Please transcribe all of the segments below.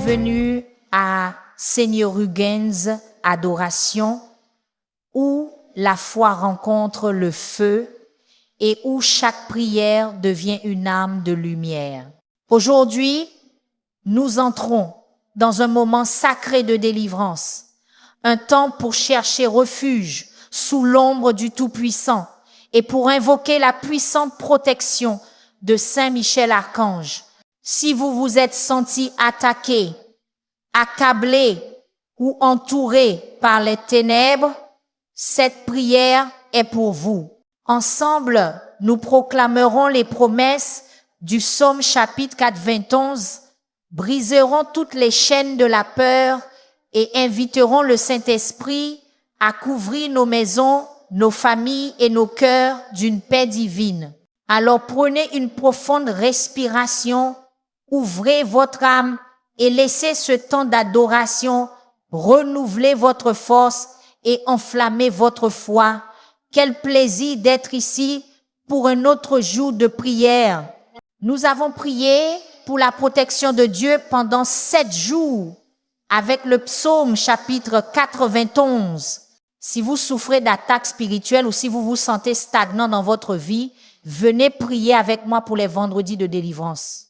bienvenue à Seigneur Huygens Adoration, où la foi rencontre le feu et où chaque prière devient une âme de lumière. Aujourd'hui, nous entrons dans un moment sacré de délivrance, un temps pour chercher refuge sous l'ombre du Tout-Puissant et pour invoquer la puissante protection de Saint Michel Archange. Si vous vous êtes senti attaqué, accablé ou entouré par les ténèbres, cette prière est pour vous. Ensemble, nous proclamerons les promesses du psaume chapitre 91, briserons toutes les chaînes de la peur et inviterons le Saint-Esprit à couvrir nos maisons, nos familles et nos cœurs d'une paix divine. Alors prenez une profonde respiration, ouvrez votre âme et laissez ce temps d'adoration renouveler votre force et enflammer votre foi. Quel plaisir d'être ici pour un autre jour de prière. Nous avons prié pour la protection de Dieu pendant 7 jours avec le psaume chapitre 91. Si vous souffrez d'attaques spirituelles ou si vous vous sentez stagnant dans votre vie, venez prier avec moi pour les vendredis de délivrance.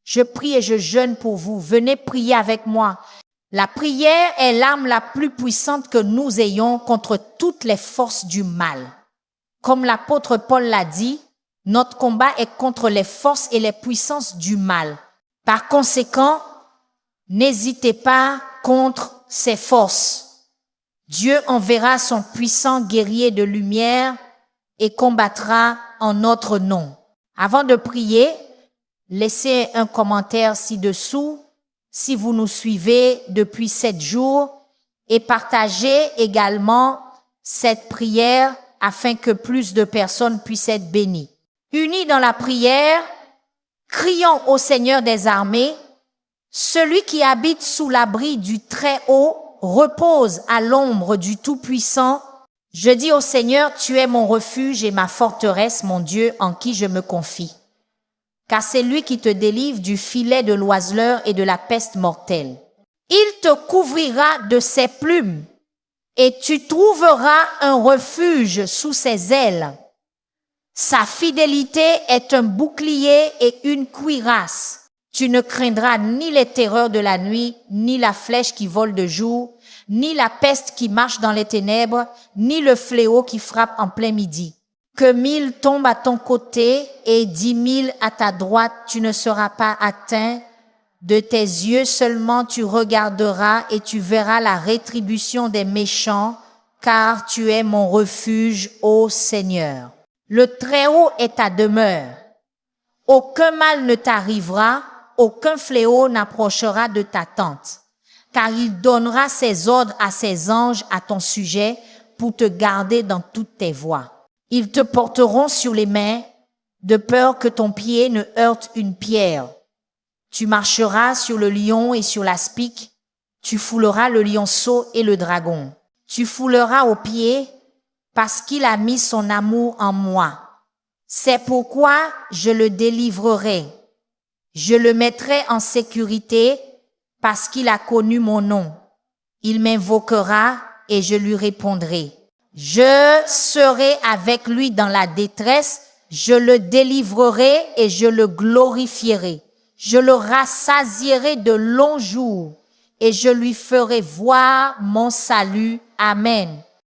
Je prie et je jeûne pour vous. Venez prier avec moi. La prière est l'arme la plus puissante que nous ayons contre toutes les forces du mal. Comme l'apôtre Paul l'a dit, notre combat est contre les forces et les puissances du mal. Par conséquent, n'hésitez pas contre ces forces. Dieu enverra son puissant guerrier de lumière et combattra en notre nom. Avant de prier, laissez un commentaire ci-dessous si vous nous suivez depuis 7 jours et partagez également cette prière afin que plus de personnes puissent être bénies. Unis dans la prière, crions au Seigneur des armées, celui qui habite sous l'abri du Très-Haut repose à l'ombre du Tout-Puissant. Je dis au Seigneur, tu es mon refuge et ma forteresse, mon Dieu, en qui je me confie. Car c'est lui qui te délivre du filet de l'oiseleur et de la peste mortelle. Il te couvrira de ses plumes et tu trouveras un refuge sous ses ailes. Sa fidélité est un bouclier et une cuirasse. Tu ne craindras ni les terreurs de la nuit, ni la flèche qui vole de jour, ni la peste qui marche dans les ténèbres, ni le fléau qui frappe en plein midi. Que 1000 tombent à ton côté et 10 000 à ta droite, tu ne seras pas atteint. De tes yeux seulement tu regarderas et tu verras la rétribution des méchants, car tu es mon refuge, ô Seigneur. Le Très-Haut est ta demeure. Aucun mal ne t'arrivera, aucun fléau n'approchera de ta tente, car il donnera ses ordres à ses anges à ton sujet pour te garder dans toutes tes voies. Ils te porteront sur les mains, de peur que ton pied ne heurte une pierre. Tu marcheras sur le lion et sur l'aspic, tu fouleras le lionceau et le dragon. Tu fouleras aux pieds, parce qu'il a mis son amour en moi. C'est pourquoi je le délivrerai. Je le mettrai en sécurité, parce qu'il a connu mon nom. Il m'invoquera et je lui répondrai. Je serai avec lui dans la détresse, je le délivrerai et je le glorifierai. Je le rassasierai de longs jours et je lui ferai voir mon salut. Amen.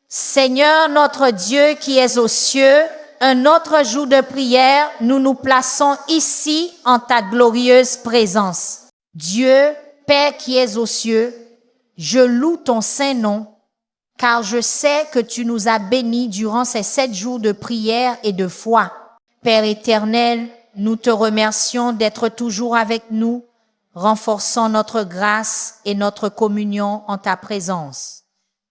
Seigneur notre Dieu qui es aux cieux, un autre jour de prière, nous nous plaçons ici en ta glorieuse présence. Dieu, Père qui es aux cieux, je loue ton saint nom, car je sais que tu nous as bénis durant ces 7 jours de prière et de foi. Père éternel, nous te remercions d'être toujours avec nous, renforçant notre grâce et notre communion en ta présence.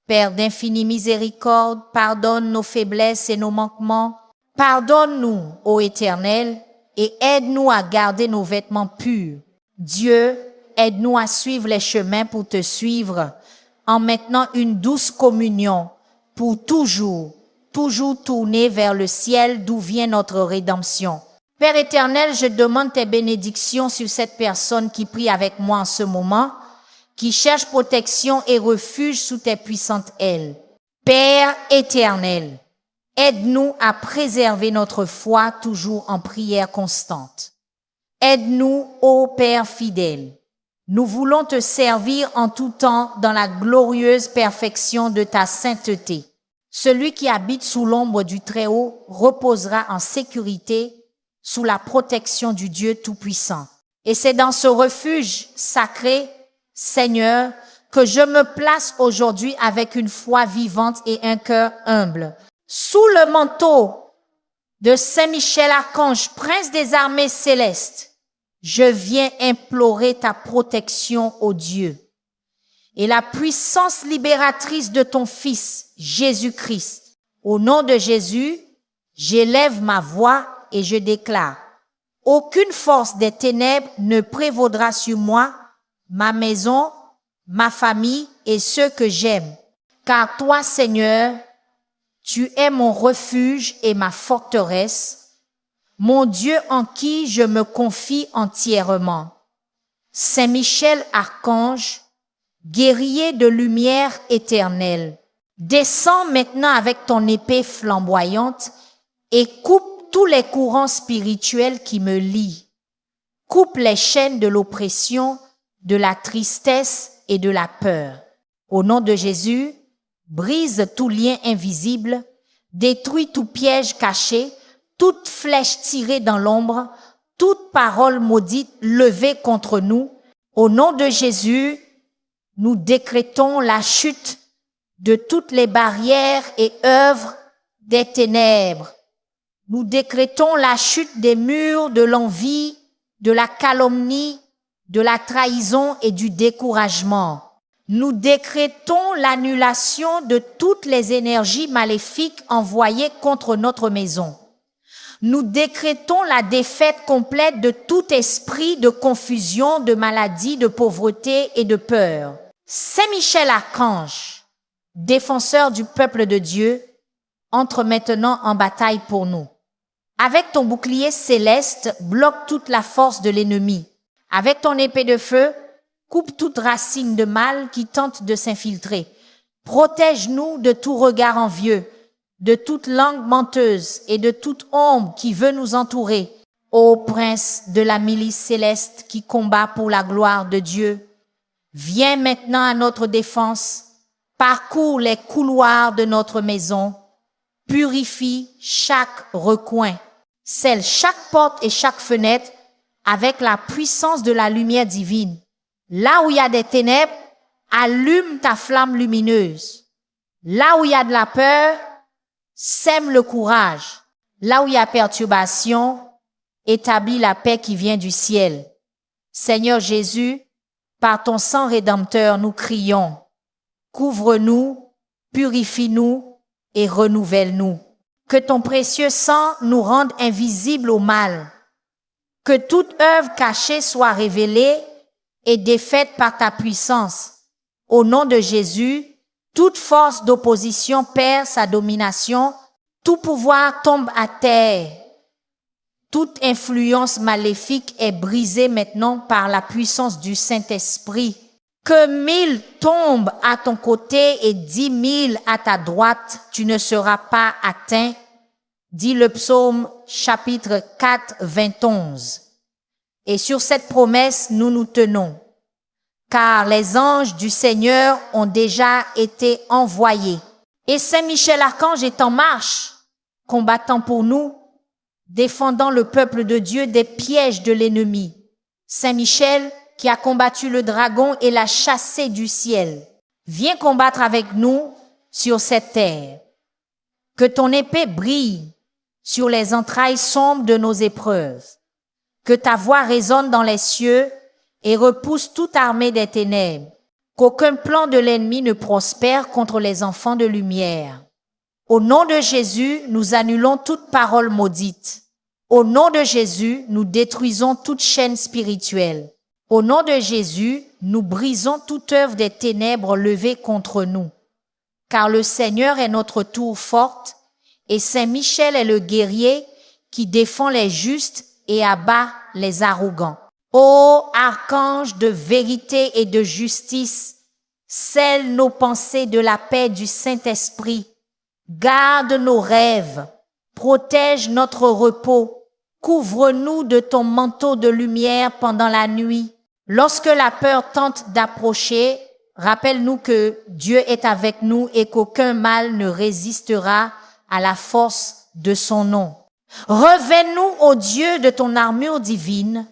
Père d'infinie miséricorde, pardonne nos faiblesses et nos manquements. Pardonne-nous, ô Éternel, et aide-nous à garder nos vêtements purs. Dieu, aide-nous à suivre les chemins pour te suivre, en maintenant une douce communion pour toujours tourner vers le ciel d'où vient notre rédemption. Père éternel, je demande tes bénédictions sur cette personne qui prie avec moi en ce moment, qui cherche protection et refuge sous tes puissantes ailes. Père éternel, aide-nous à préserver notre foi toujours en prière constante. Aide-nous, ô Père fidèle. Nous voulons te servir en tout temps dans la glorieuse perfection de ta sainteté. Celui qui habite sous l'ombre du Très-Haut reposera en sécurité sous la protection du Dieu Tout-Puissant. Et c'est dans ce refuge sacré, Seigneur, que je me place aujourd'hui avec une foi vivante et un cœur humble. Sous le manteau de Saint-Michel Archange, prince des armées célestes, je viens implorer ta protection, ô Dieu, et la puissance libératrice de ton Fils, Jésus-Christ. Au nom de Jésus, j'élève ma voix et je déclare, aucune force des ténèbres ne prévaudra sur moi, ma maison, ma famille et ceux que j'aime. Car toi, Seigneur, tu es mon refuge et ma forteresse, mon Dieu en qui je me confie entièrement. Saint Michel Archange, guerrier de lumière éternelle, descends maintenant avec ton épée flamboyante et coupe tous les courants spirituels qui me lient. Coupe les chaînes de l'oppression, de la tristesse et de la peur. Au nom de Jésus, brise tout lien invisible, détruis tout piège caché, toute flèche tirée dans l'ombre, toute parole maudite levée contre nous. Au nom de Jésus, nous décrétons la chute de toutes les barrières et œuvres des ténèbres. Nous décrétons la chute des murs de l'envie, de la calomnie, de la trahison et du découragement. Nous décrétons l'annulation de toutes les énergies maléfiques envoyées contre notre maison. Nous décrétons la défaite complète de tout esprit de confusion, de maladie, de pauvreté et de peur. Saint Michel Archange, défenseur du peuple de Dieu, entre maintenant en bataille pour nous. Avec ton bouclier céleste, bloque toute la force de l'ennemi. Avec ton épée de feu, coupe toute racine de mal qui tente de s'infiltrer. Protège-nous de tout regard envieux, de toute langue menteuse et de toute ombre qui veut nous entourer. Ô prince de la milice céleste qui combat pour la gloire de Dieu, viens maintenant à notre défense, parcours les couloirs de notre maison, purifie chaque recoin, scelle chaque porte et chaque fenêtre avec la puissance de la lumière divine. Là où il y a des ténèbres, allume ta flamme lumineuse. Là où il y a de la peur, sème le courage. Là où il y a perturbation, établis la paix qui vient du ciel. Seigneur Jésus, par ton sang rédempteur, nous crions. Couvre-nous, purifie-nous et renouvelle-nous. Que ton précieux sang nous rende invisibles au mal. Que toute œuvre cachée soit révélée et défaite par ta puissance. Au nom de Jésus, toute force d'opposition perd sa domination, tout pouvoir tombe à terre. Toute influence maléfique est brisée maintenant par la puissance du Saint-Esprit. Que 1000 tombent à ton côté et 10 000 à ta droite, tu ne seras pas atteint, dit le psaume chapitre 4, 21. Et sur cette promesse, nous nous tenons, car les anges du Seigneur ont déjà été envoyés. Et Saint Michel Archange est en marche, combattant pour nous, défendant le peuple de Dieu des pièges de l'ennemi. Saint Michel, qui a combattu le dragon et l'a chassé du ciel, viens combattre avec nous sur cette terre. Que ton épée brille sur les entrailles sombres de nos épreuves. Que ta voix résonne dans les cieux et repousse toute armée des ténèbres. Qu'aucun plan de l'ennemi ne prospère contre les enfants de lumière. Au nom de Jésus, nous annulons toute parole maudite. Au nom de Jésus, nous détruisons toute chaîne spirituelle. Au nom de Jésus, nous brisons toute œuvre des ténèbres levée contre nous. Car le Seigneur est notre tour forte et Saint Michel est le guerrier qui défend les justes et abat les arrogants. Ô archange de vérité et de justice, scelle nos pensées de la paix du Saint-Esprit, garde nos rêves, protège notre repos, couvre-nous de ton manteau de lumière pendant la nuit. Lorsque la peur tente d'approcher, rappelle-nous que Dieu est avec nous et qu'aucun mal ne résistera à la force de son nom. Revêt-nous, ô Dieu, de ton armure divine,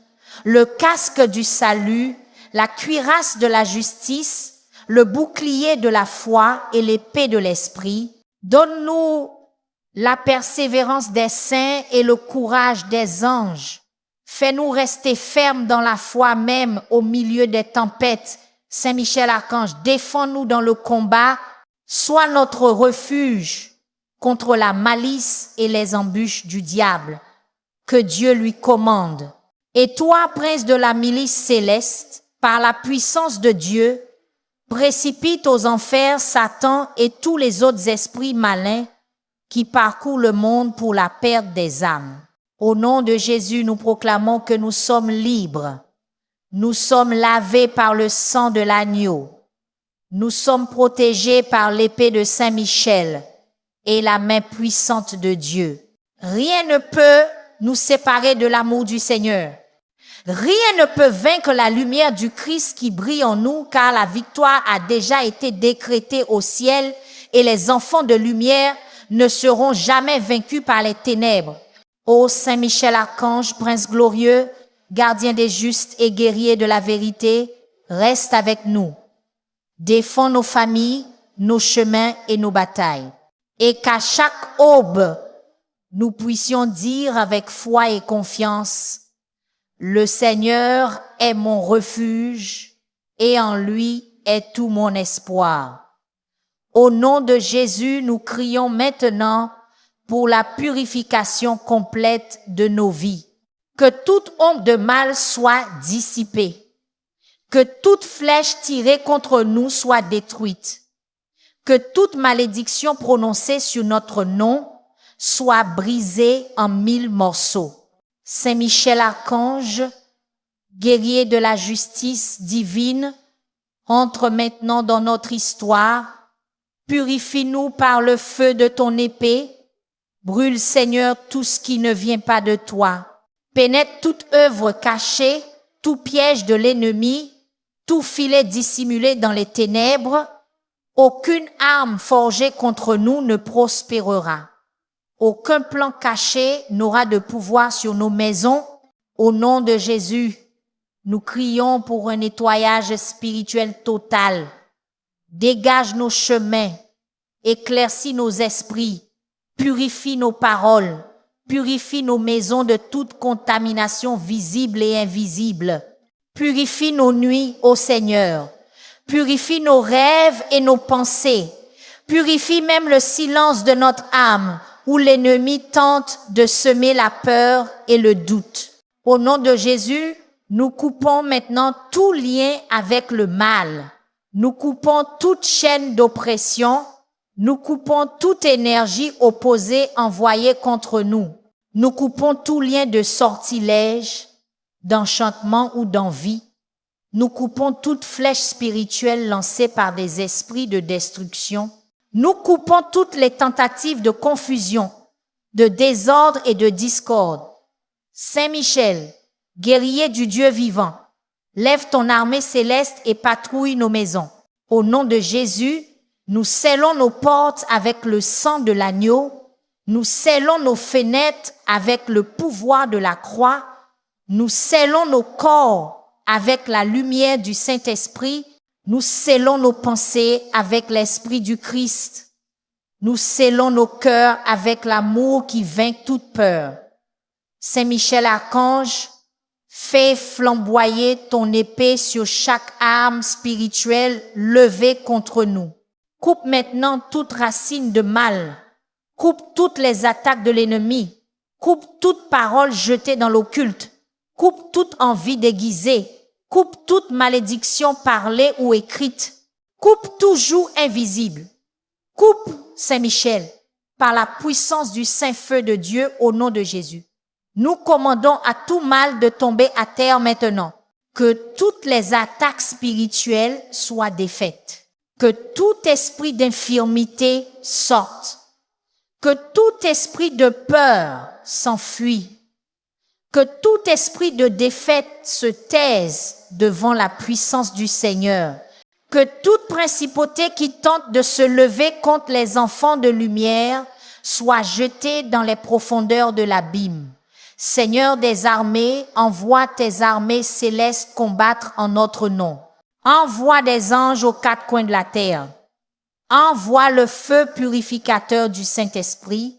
le casque du salut, la cuirasse de la justice, le bouclier de la foi et l'épée de l'esprit. Donne-nous la persévérance des saints et le courage des anges. Fais-nous rester fermes dans la foi même au milieu des tempêtes. Saint Michel Archange, défends-nous dans le combat, sois notre refuge contre la malice et les embûches du diable. Que Dieu lui commande. Et toi, prince de la milice céleste, par la puissance de Dieu, précipite aux enfers Satan et tous les autres esprits malins qui parcourent le monde pour la perte des âmes. Au nom de Jésus, nous proclamons que nous sommes libres. Nous sommes lavés par le sang de l'agneau. Nous sommes protégés par l'épée de Saint Michel et la main puissante de Dieu. Rien ne peut nous séparer de l'amour du Seigneur. Rien ne peut vaincre la lumière du Christ qui brille en nous, car la victoire a déjà été décrétée au ciel et les enfants de lumière ne seront jamais vaincus par les ténèbres. Ô Saint Michel Archange, prince glorieux, gardien des justes et guerrier de la vérité, reste avec nous. Défends nos familles, nos chemins et nos batailles. Et qu'à chaque aube, nous puissions dire avec foi et confiance: le Seigneur est mon refuge et en lui est tout mon espoir. Au nom de Jésus, nous crions maintenant pour la purification complète de nos vies. Que toute ombre de mal soit dissipée. Que toute flèche tirée contre nous soit détruite. Que toute malédiction prononcée sur notre nom soit brisée en 1000 morceaux. Saint Michel Archange, guerrier de la justice divine, entre maintenant dans notre histoire. Purifie-nous par le feu de ton épée. Brûle, Seigneur, tout ce qui ne vient pas de toi. Pénètre toute œuvre cachée, tout piège de l'ennemi, tout filet dissimulé dans les ténèbres. Aucune arme forgée contre nous ne prospérera. Aucun plan caché n'aura de pouvoir sur nos maisons. Au nom de Jésus, nous crions pour un nettoyage spirituel total. Dégage nos chemins, éclaircis nos esprits, purifie nos paroles, purifie nos maisons de toute contamination visible et invisible. Purifie nos nuits, ô Seigneur. Purifie nos rêves et nos pensées. Purifie même le silence de notre âme, où l'ennemi tente de semer la peur et le doute. Au nom de Jésus, nous coupons maintenant tout lien avec le mal. Nous coupons toute chaîne d'oppression. Nous coupons toute énergie opposée envoyée contre nous. Nous coupons tout lien de sortilège, d'enchantement ou d'envie. Nous coupons toute flèche spirituelle lancée par des esprits de destruction. Nous coupons toutes les tentatives de confusion, de désordre et de discorde. Saint Michel, guerrier du Dieu vivant, lève ton armée céleste et patrouille nos maisons. Au nom de Jésus, nous scellons nos portes avec le sang de l'agneau. Nous scellons nos fenêtres avec le pouvoir de la croix. Nous scellons nos corps avec la lumière du Saint-Esprit. Nous scellons nos pensées avec l'Esprit du Christ. Nous scellons nos cœurs avec l'amour qui vainc toute peur. Saint Michel Archange, fais flamboyer ton épée sur chaque arme spirituelle levée contre nous. Coupe maintenant toute racine de mal. Coupe toutes les attaques de l'ennemi. Coupe toute parole jetée dans l'occulte. Coupe toute envie déguisée. Coupe toute malédiction parlée ou écrite. Coupe tout joug invisible. Coupe, Saint Michel, par la puissance du Saint-Feu de Dieu au nom de Jésus. Nous commandons à tout mal de tomber à terre maintenant. Que toutes les attaques spirituelles soient défaites. Que tout esprit d'infirmité sorte. Que tout esprit de peur s'enfuit. Que tout esprit de défaite se taise devant la puissance du Seigneur. Que toute principauté qui tente de se lever contre les enfants de lumière soit jetée dans les profondeurs de l'abîme. Seigneur des armées, envoie tes armées célestes combattre en notre nom. Envoie des anges aux quatre coins de la terre. Envoie le feu purificateur du Saint-Esprit.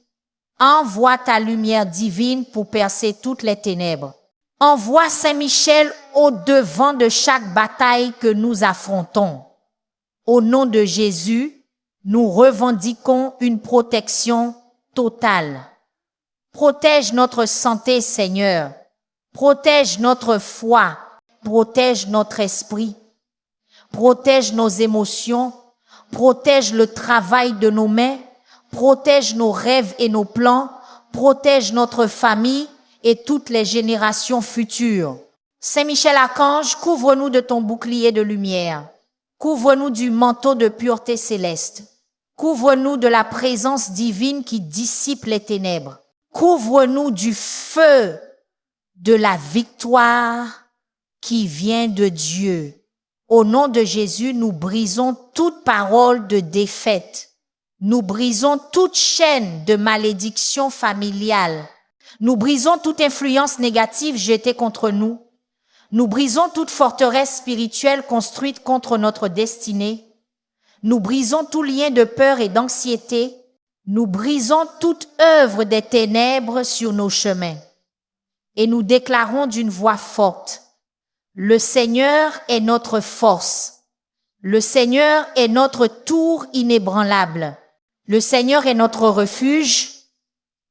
Envoie ta lumière divine pour percer toutes les ténèbres. Envoie Saint-Michel au devant de chaque bataille que nous affrontons. Au nom de Jésus, nous revendiquons une protection totale. Protège notre santé, Seigneur. Protège notre foi. Protège notre esprit. Protège nos émotions. Protège le travail de nos mains. Protège nos rêves et nos plans. Protège notre famille et toutes les générations futures. Saint Michel Archange, couvre-nous de ton bouclier de lumière. Couvre-nous du manteau de pureté céleste. Couvre-nous de la présence divine qui dissipe les ténèbres. Couvre-nous du feu de la victoire qui vient de Dieu. Au nom de Jésus, nous brisons toute parole de défaite. Nous brisons toute chaîne de malédiction familiale. Nous brisons toute influence négative jetée contre nous. Nous brisons toute forteresse spirituelle construite contre notre destinée. Nous brisons tout lien de peur et d'anxiété. Nous brisons toute œuvre des ténèbres sur nos chemins. Et nous déclarons d'une voix forte: le Seigneur est notre force. Le Seigneur est notre tour inébranlable. Le Seigneur est notre refuge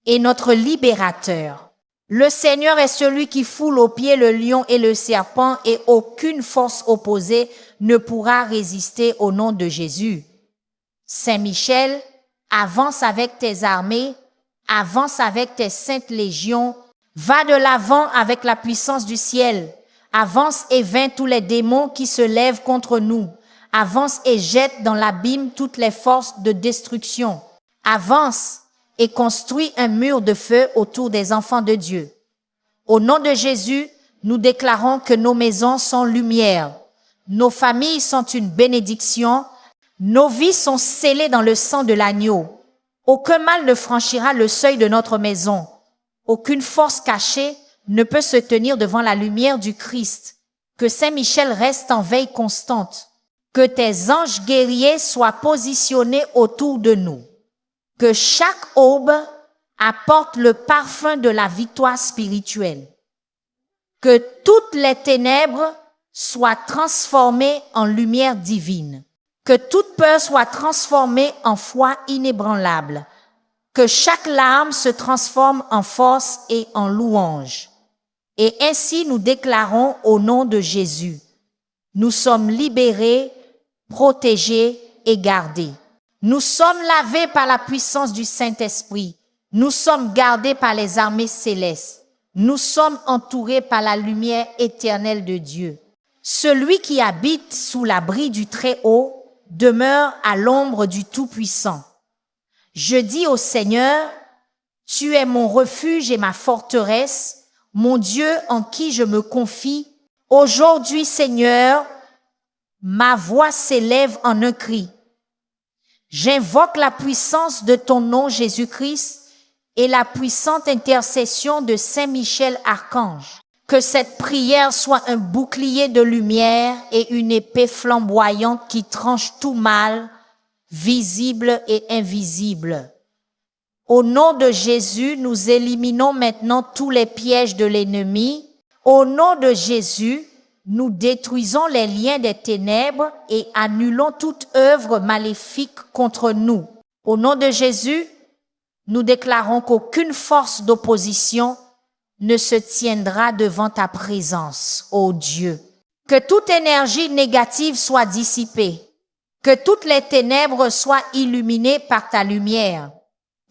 et notre libérateur. Le Seigneur est celui qui foule aux pieds le lion et le serpent, et aucune force opposée ne pourra résister au nom de Jésus. Saint Michel, avance avec tes armées, avance avec tes saintes légions, va de l'avant avec la puissance du ciel, avance et vainc tous les démons qui se lèvent contre nous, avance et jette dans l'abîme toutes les forces de destruction, avance et construit un mur de feu autour des enfants de Dieu. Au nom de Jésus, nous déclarons que nos maisons sont lumière, nos familles sont une bénédiction, nos vies sont scellées dans le sang de l'agneau. Aucun mal ne franchira le seuil de notre maison. Aucune force cachée ne peut se tenir devant la lumière du Christ. Que Saint Michel reste en veille constante. Que tes anges guerriers soient positionnés autour de nous. Que chaque aube apporte le parfum de la victoire spirituelle. Que toutes les ténèbres soient transformées en lumière divine. Que toute peur soit transformée en foi inébranlable. Que chaque larme se transforme en force et en louange. Et ainsi nous déclarons au nom de Jésus: nous sommes libérés, protégés et gardés. Nous sommes lavés par la puissance du Saint-Esprit. Nous sommes gardés par les armées célestes. Nous sommes entourés par la lumière éternelle de Dieu. Celui qui habite sous l'abri du Très-Haut demeure à l'ombre du Tout-Puissant. Je dis au Seigneur: tu es mon refuge et ma forteresse, mon Dieu en qui je me confie. Aujourd'hui, Seigneur, ma voix s'élève en un cri. J'invoque la puissance de ton nom, Jésus-Christ, et la puissante intercession de Saint Michel Archange. Que cette prière soit un bouclier de lumière et une épée flamboyante qui tranche tout mal, visible et invisible. Au nom de Jésus, nous éliminons maintenant tous les pièges de l'ennemi. Au nom de Jésus, nous détruisons les liens des ténèbres et annulons toute œuvre maléfique contre nous. Au nom de Jésus, nous déclarons qu'aucune force d'opposition ne se tiendra devant ta présence, ô Dieu. Que toute énergie négative soit dissipée, que toutes les ténèbres soient illuminées par ta lumière,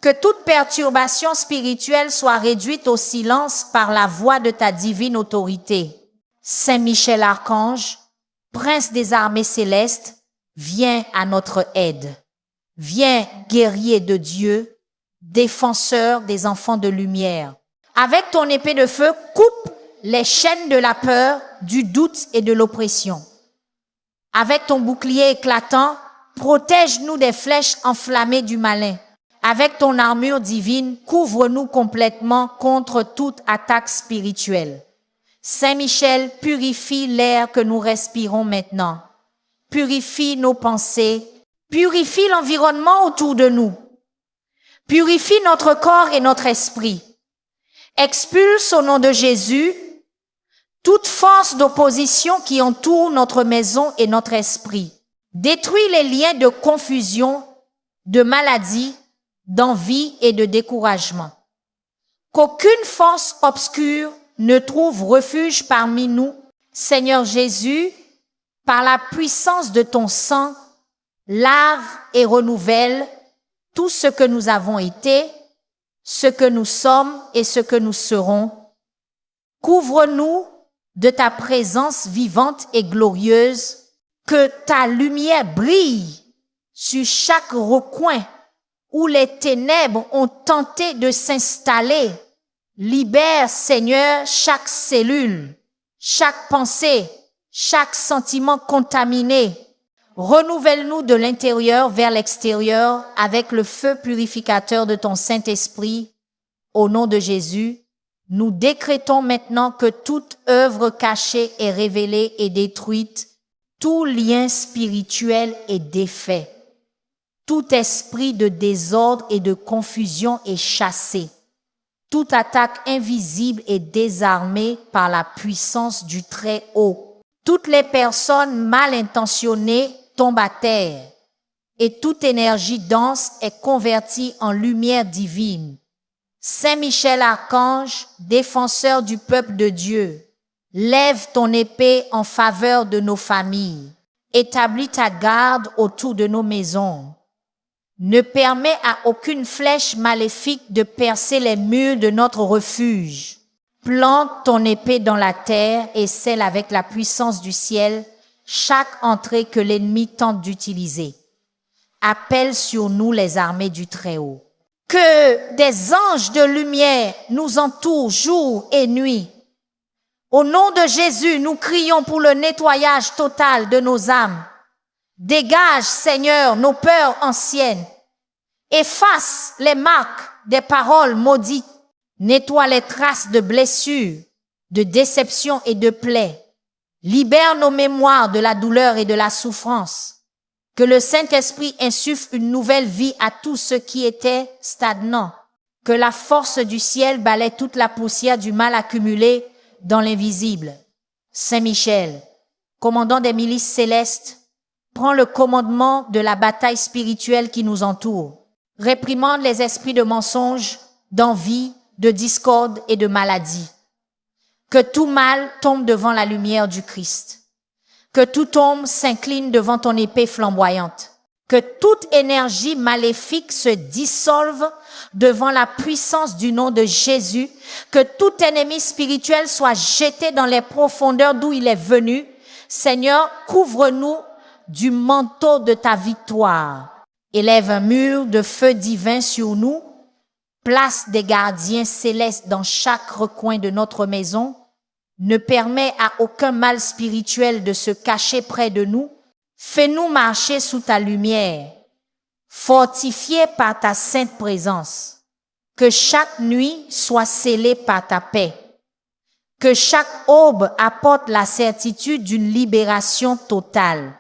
Que toute perturbation spirituelle soit réduite au silence par la voix de ta divine autorité. Saint Michel Archange, prince des armées célestes, viens à notre aide. Viens, guerrier de Dieu, défenseur des enfants de lumière. Avec ton épée de feu, coupe les chaînes de la peur, du doute et de l'oppression. Avec ton bouclier éclatant, protège-nous des flèches enflammées du malin. Avec ton armure divine, couvre-nous complètement contre toute attaque spirituelle. Saint Michel, purifie l'air que nous respirons maintenant. Purifie nos pensées. Purifie l'environnement autour de nous. Purifie notre corps et notre esprit. Expulse au nom de Jésus toute force d'opposition qui entoure notre maison et notre esprit. Détruis les liens de confusion, de maladie, d'envie et de découragement. Qu'aucune force obscure ne trouve refuge parmi nous. Seigneur Jésus, par la puissance de ton sang, lave et renouvelle tout ce que nous avons été, ce que nous sommes et ce que nous serons. Couvre-nous de ta présence vivante et glorieuse, que ta lumière brille sur chaque recoin où les ténèbres ont tenté de s'installer. Libère, Seigneur, chaque cellule, chaque pensée, chaque sentiment contaminé. Renouvelle-nous de l'intérieur vers l'extérieur avec le feu purificateur de ton Saint-Esprit. Au nom de Jésus, nous décrétons maintenant que toute œuvre cachée est révélée et détruite. Tout lien spirituel est défait. Tout esprit de désordre et de confusion est chassé. Toute attaque invisible est désarmée par la puissance du Très-Haut. Toutes les personnes mal intentionnées tombent à terre et toute énergie dense est convertie en lumière divine. Saint Michel Archange, défenseur du peuple de Dieu, lève ton épée en faveur de nos familles. Établis ta garde autour de nos maisons. Ne permets à aucune flèche maléfique de percer les murs de notre refuge. Plante ton épée dans la terre et scelle avec la puissance du ciel chaque entrée que l'ennemi tente d'utiliser. Appelle sur nous les armées du Très-Haut. Que des anges de lumière nous entourent jour et nuit. Au nom de Jésus, nous crions pour le nettoyage total de nos âmes. Dégage, Seigneur, nos peurs anciennes. Efface les marques des paroles maudites. Nettoie les traces de blessures, de déceptions et de plaies. Libère nos mémoires de la douleur et de la souffrance. Que le Saint-Esprit insuffle une nouvelle vie à tout ce qui était stagnant. Que la force du ciel balaie toute la poussière du mal accumulé dans l'invisible. Saint Michel, commandant des milices célestes, prends le commandement de la bataille spirituelle qui nous entoure. Réprimande les esprits de mensonge, d'envie, de discorde et de maladie. Que tout mal tombe devant la lumière du Christ. Que toute ombre s'incline devant ton épée flamboyante. Que toute énergie maléfique se dissolve devant la puissance du nom de Jésus. Que tout ennemi spirituel soit jeté dans les profondeurs d'où il est venu. Seigneur, couvre-nous du manteau de ta victoire. Élève un mur de feu divin sur nous. Place des gardiens célestes dans chaque recoin de notre maison. Ne permet à aucun mal spirituel de se cacher près de nous. Fais-nous marcher sous ta lumière, fortifiés par ta sainte présence. Que chaque nuit soit scellée par ta paix. Que chaque aube apporte la certitude d'une libération totale.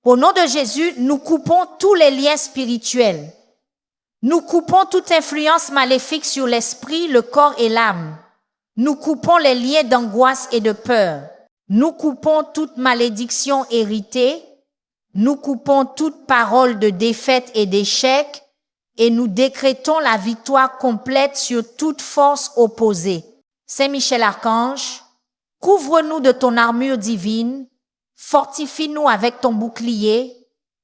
Au nom de Jésus, nous coupons tous les liens spirituels. Nous coupons toute influence maléfique sur l'esprit, le corps et l'âme. Nous coupons les liens d'angoisse et de peur. Nous coupons toute malédiction héritée. Nous coupons toute parole de défaite et d'échec et nous décrétons la victoire complète sur toute force opposée. Saint Michel Archange, couvre-nous de ton armure divine, fortifie-nous avec ton bouclier,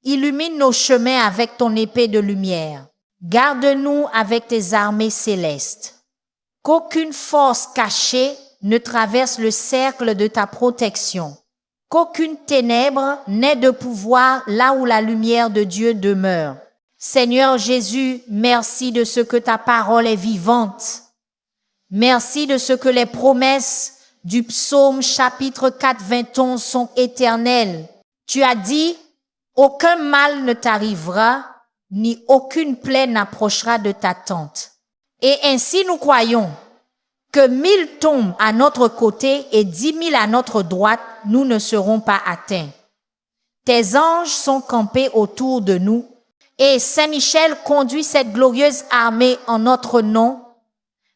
illumine nos chemins avec ton épée de lumière. Garde-nous avec tes armées célestes. Qu'aucune force cachée ne traverse le cercle de ta protection. Qu'aucune ténèbre n'ait de pouvoir là où la lumière de Dieu demeure. Seigneur Jésus, merci de ce que ta parole est vivante. Merci de ce que les promesses du psaume chapitre 4, 21 sont éternelles. Tu as dit, aucun mal ne t'arrivera, ni aucune plaie n'approchera de ta tente. Et ainsi nous croyons que 1000 tombent à notre côté et 10 000 à notre droite, nous ne serons pas atteints. Tes anges sont campés autour de nous et Saint-Michel conduit cette glorieuse armée en notre nom.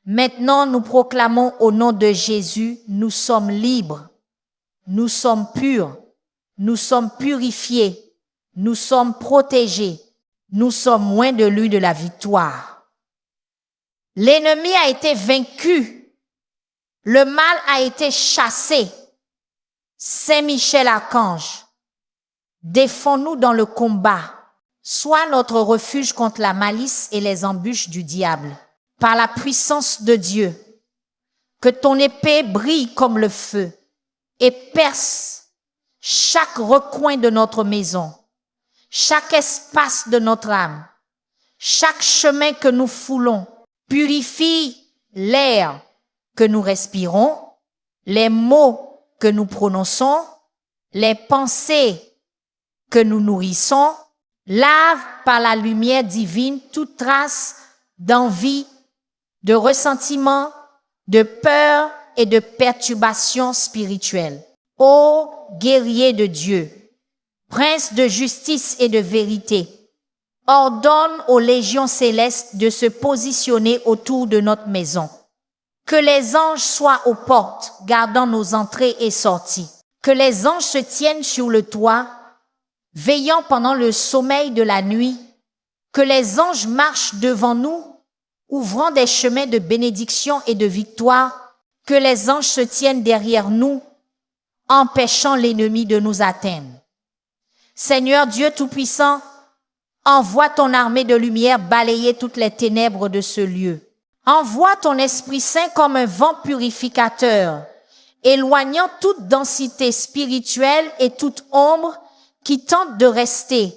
Maintenant, nous proclamons au nom de Jésus, nous sommes libres, nous sommes purs, nous sommes purifiés, nous sommes protégés, nous sommes loin de lui de la victoire. L'ennemi a été vaincu, le mal a été chassé. Saint-Michel Archange, défends-nous dans le combat, sois notre refuge contre la malice et les embûches du diable. Par la puissance de Dieu, que ton épée brille comme le feu et perce chaque recoin de notre maison, chaque espace de notre âme, chaque chemin que nous foulons, purifie l'air que nous respirons, les mots que nous prononçons, les pensées que nous nourrissons, lave par la lumière divine toute trace d'envie, de ressentiment, de peur et de perturbation spirituelle. Ô guerrier de Dieu, prince de justice et de vérité, ordonne aux légions célestes de se positionner autour de notre maison. Que les anges soient aux portes, gardant nos entrées et sorties. Que les anges se tiennent sur le toit, veillant pendant le sommeil de la nuit. Que les anges marchent devant nous, ouvrant des chemins de bénédiction et de victoire, que les anges se tiennent derrière nous, empêchant l'ennemi de nous atteindre. Seigneur Dieu Tout-Puissant, envoie ton armée de lumière balayer toutes les ténèbres de ce lieu. Envoie ton Esprit Saint comme un vent purificateur, éloignant toute densité spirituelle et toute ombre qui tente de rester.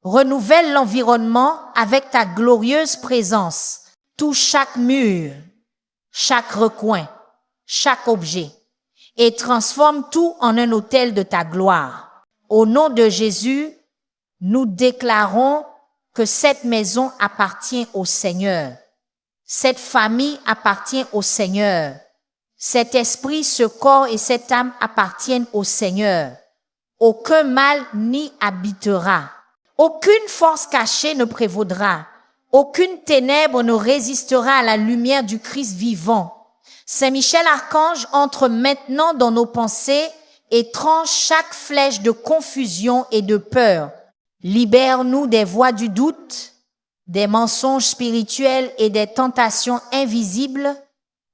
Renouvelle l'environnement avec ta glorieuse présence. Touche chaque mur, chaque recoin, chaque objet et transforme tout en un autel de ta gloire. Au nom de Jésus, nous déclarons que cette maison appartient au Seigneur. Cette famille appartient au Seigneur. Cet esprit, ce corps et cette âme appartiennent au Seigneur. Aucun mal n'y habitera. Aucune force cachée ne prévaudra. Aucune ténèbre ne résistera à la lumière du Christ vivant. Saint-Michel Archange entre maintenant dans nos pensées et tranche chaque flèche de confusion et de peur. Libère-nous des voies du doute, des mensonges spirituels et des tentations invisibles.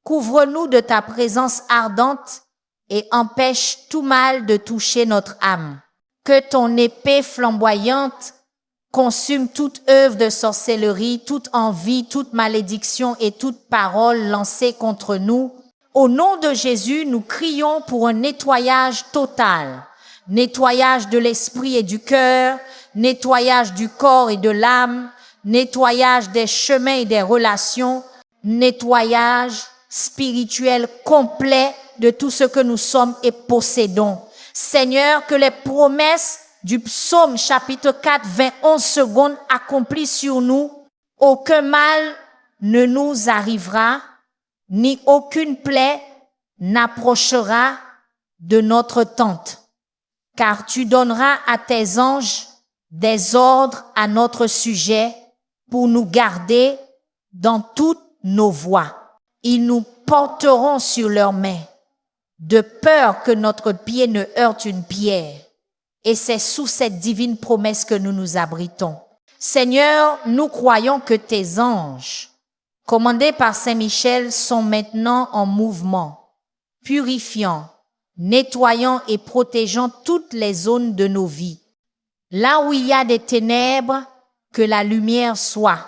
Couvre-nous de ta présence ardente et empêche tout mal de toucher notre âme. Que ton épée flamboyante consume toute œuvre de sorcellerie, toute envie, toute malédiction et toute parole lancée contre nous. Au nom de Jésus, nous crions pour un nettoyage total. Nettoyage de l'esprit et du cœur, nettoyage du corps et de l'âme, nettoyage des chemins et des relations, nettoyage spirituel complet de tout ce que nous sommes et possédons. Seigneur, que les promesses du psaume chapitre 4, 21 secondes accomplissent sur nous. Aucun mal ne nous arrivera, ni aucune plaie n'approchera de notre tente. Car tu donneras à tes anges des ordres à notre sujet pour nous garder dans toutes nos voies. Ils nous porteront sur leurs mains, de peur que notre pied ne heurte une pierre. Et c'est sous cette divine promesse que nous nous abritons. Seigneur, nous croyons que tes anges, commandés par Saint-Michel, sont maintenant en mouvement, purifiant, nettoyant et protégeant toutes les zones de nos vies. Là où il y a des ténèbres, que la lumière soit.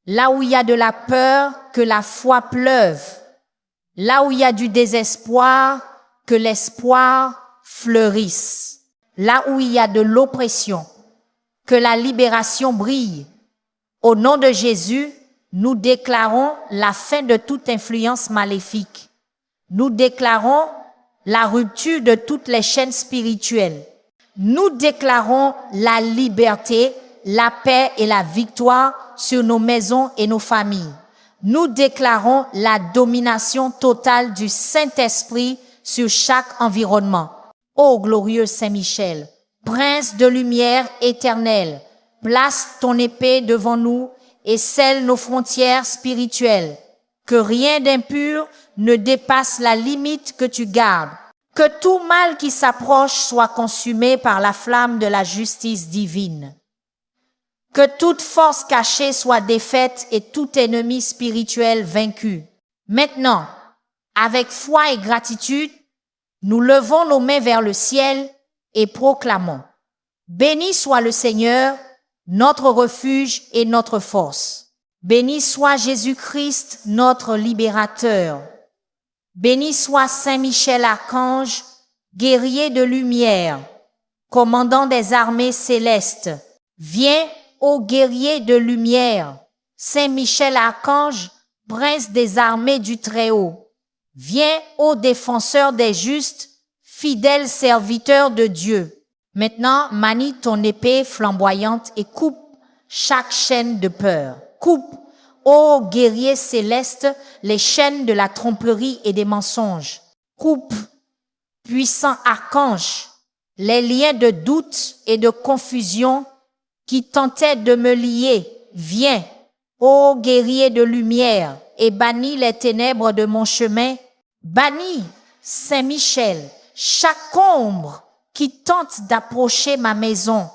Là où il y a de la peur, que la foi pleuve. Là où il y a du désespoir, que l'espoir fleurisse. Là où il y a de l'oppression, que la libération brille. Au nom de Jésus, nous déclarons la fin de toute influence maléfique. Nous déclarons la rupture de toutes les chaînes spirituelles. Nous déclarons la liberté, la paix et la victoire sur nos maisons et nos familles. Nous déclarons la domination totale du Saint-Esprit sur chaque environnement. Ô glorieux Saint-Michel, prince de lumière éternelle, place ton épée devant nous et scelle nos frontières spirituelles. Que rien d'impur ne dépasse la limite que tu gardes. Que tout mal qui s'approche soit consumé par la flamme de la justice divine. Que toute force cachée soit défaite et tout ennemi spirituel vaincu. Maintenant, avec foi et gratitude, nous levons nos mains vers le ciel et proclamons: Béni soit le Seigneur, notre refuge et notre force. Béni soit Jésus-Christ, notre libérateur. Béni soit Saint Michel Archange, guerrier de lumière, commandant des armées célestes. Viens, ô guerrier de lumière, Saint Michel Archange, prince des armées du Très-Haut. Viens, ô défenseur des justes, fidèle serviteur de Dieu. Maintenant, manie ton épée flamboyante et coupe chaque chaîne de peur. Coupe, ô guerrier céleste, les chaînes de la tromperie et des mensonges. Coupe, puissant archange, les liens de doute et de confusion qui tentaient de me lier. Viens, ô guerrier de lumière, et bannis les ténèbres de mon chemin. Bannis, Saint Michel, chaque ombre qui tente d'approcher ma maison.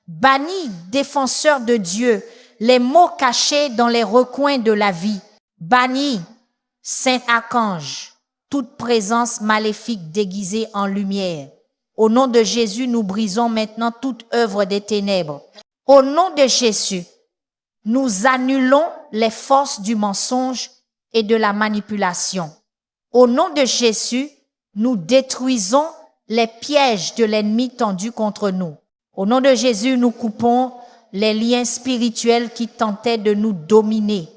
Bannis, défenseur de Dieu, les maux cachés dans les recoins de la vie. Bannis, Saint Archange, toute présence maléfique déguisée en lumière. Au nom de Jésus, nous brisons maintenant toute œuvre des ténèbres. Au nom de Jésus, nous annulons les forces du mensonge et de la manipulation. Au nom de Jésus, nous détruisons les pièges de l'ennemi tendus contre nous. Au nom de Jésus, nous coupons les liens spirituels qui tentaient de nous dominer.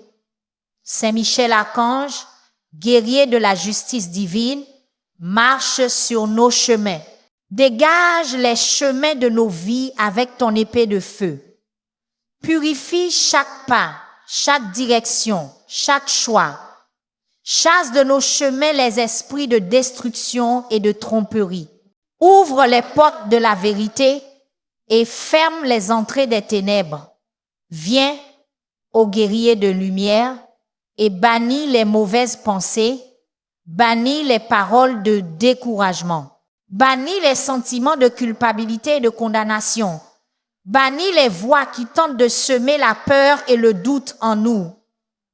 Saint Michel Archange, guerrier de la justice divine, marche sur nos chemins. Dégage les chemins de nos vies avec ton épée de feu. Purifie chaque pas, chaque direction, chaque choix. Chasse de nos chemins les esprits de destruction et de tromperie. Ouvre les portes de la vérité et ferme les entrées des ténèbres. Viens, ô guerrier de lumière, et bannis les mauvaises pensées, bannis les paroles de découragement, bannis les sentiments de culpabilité et de condamnation, bannis les voix qui tentent de semer la peur et le doute en nous,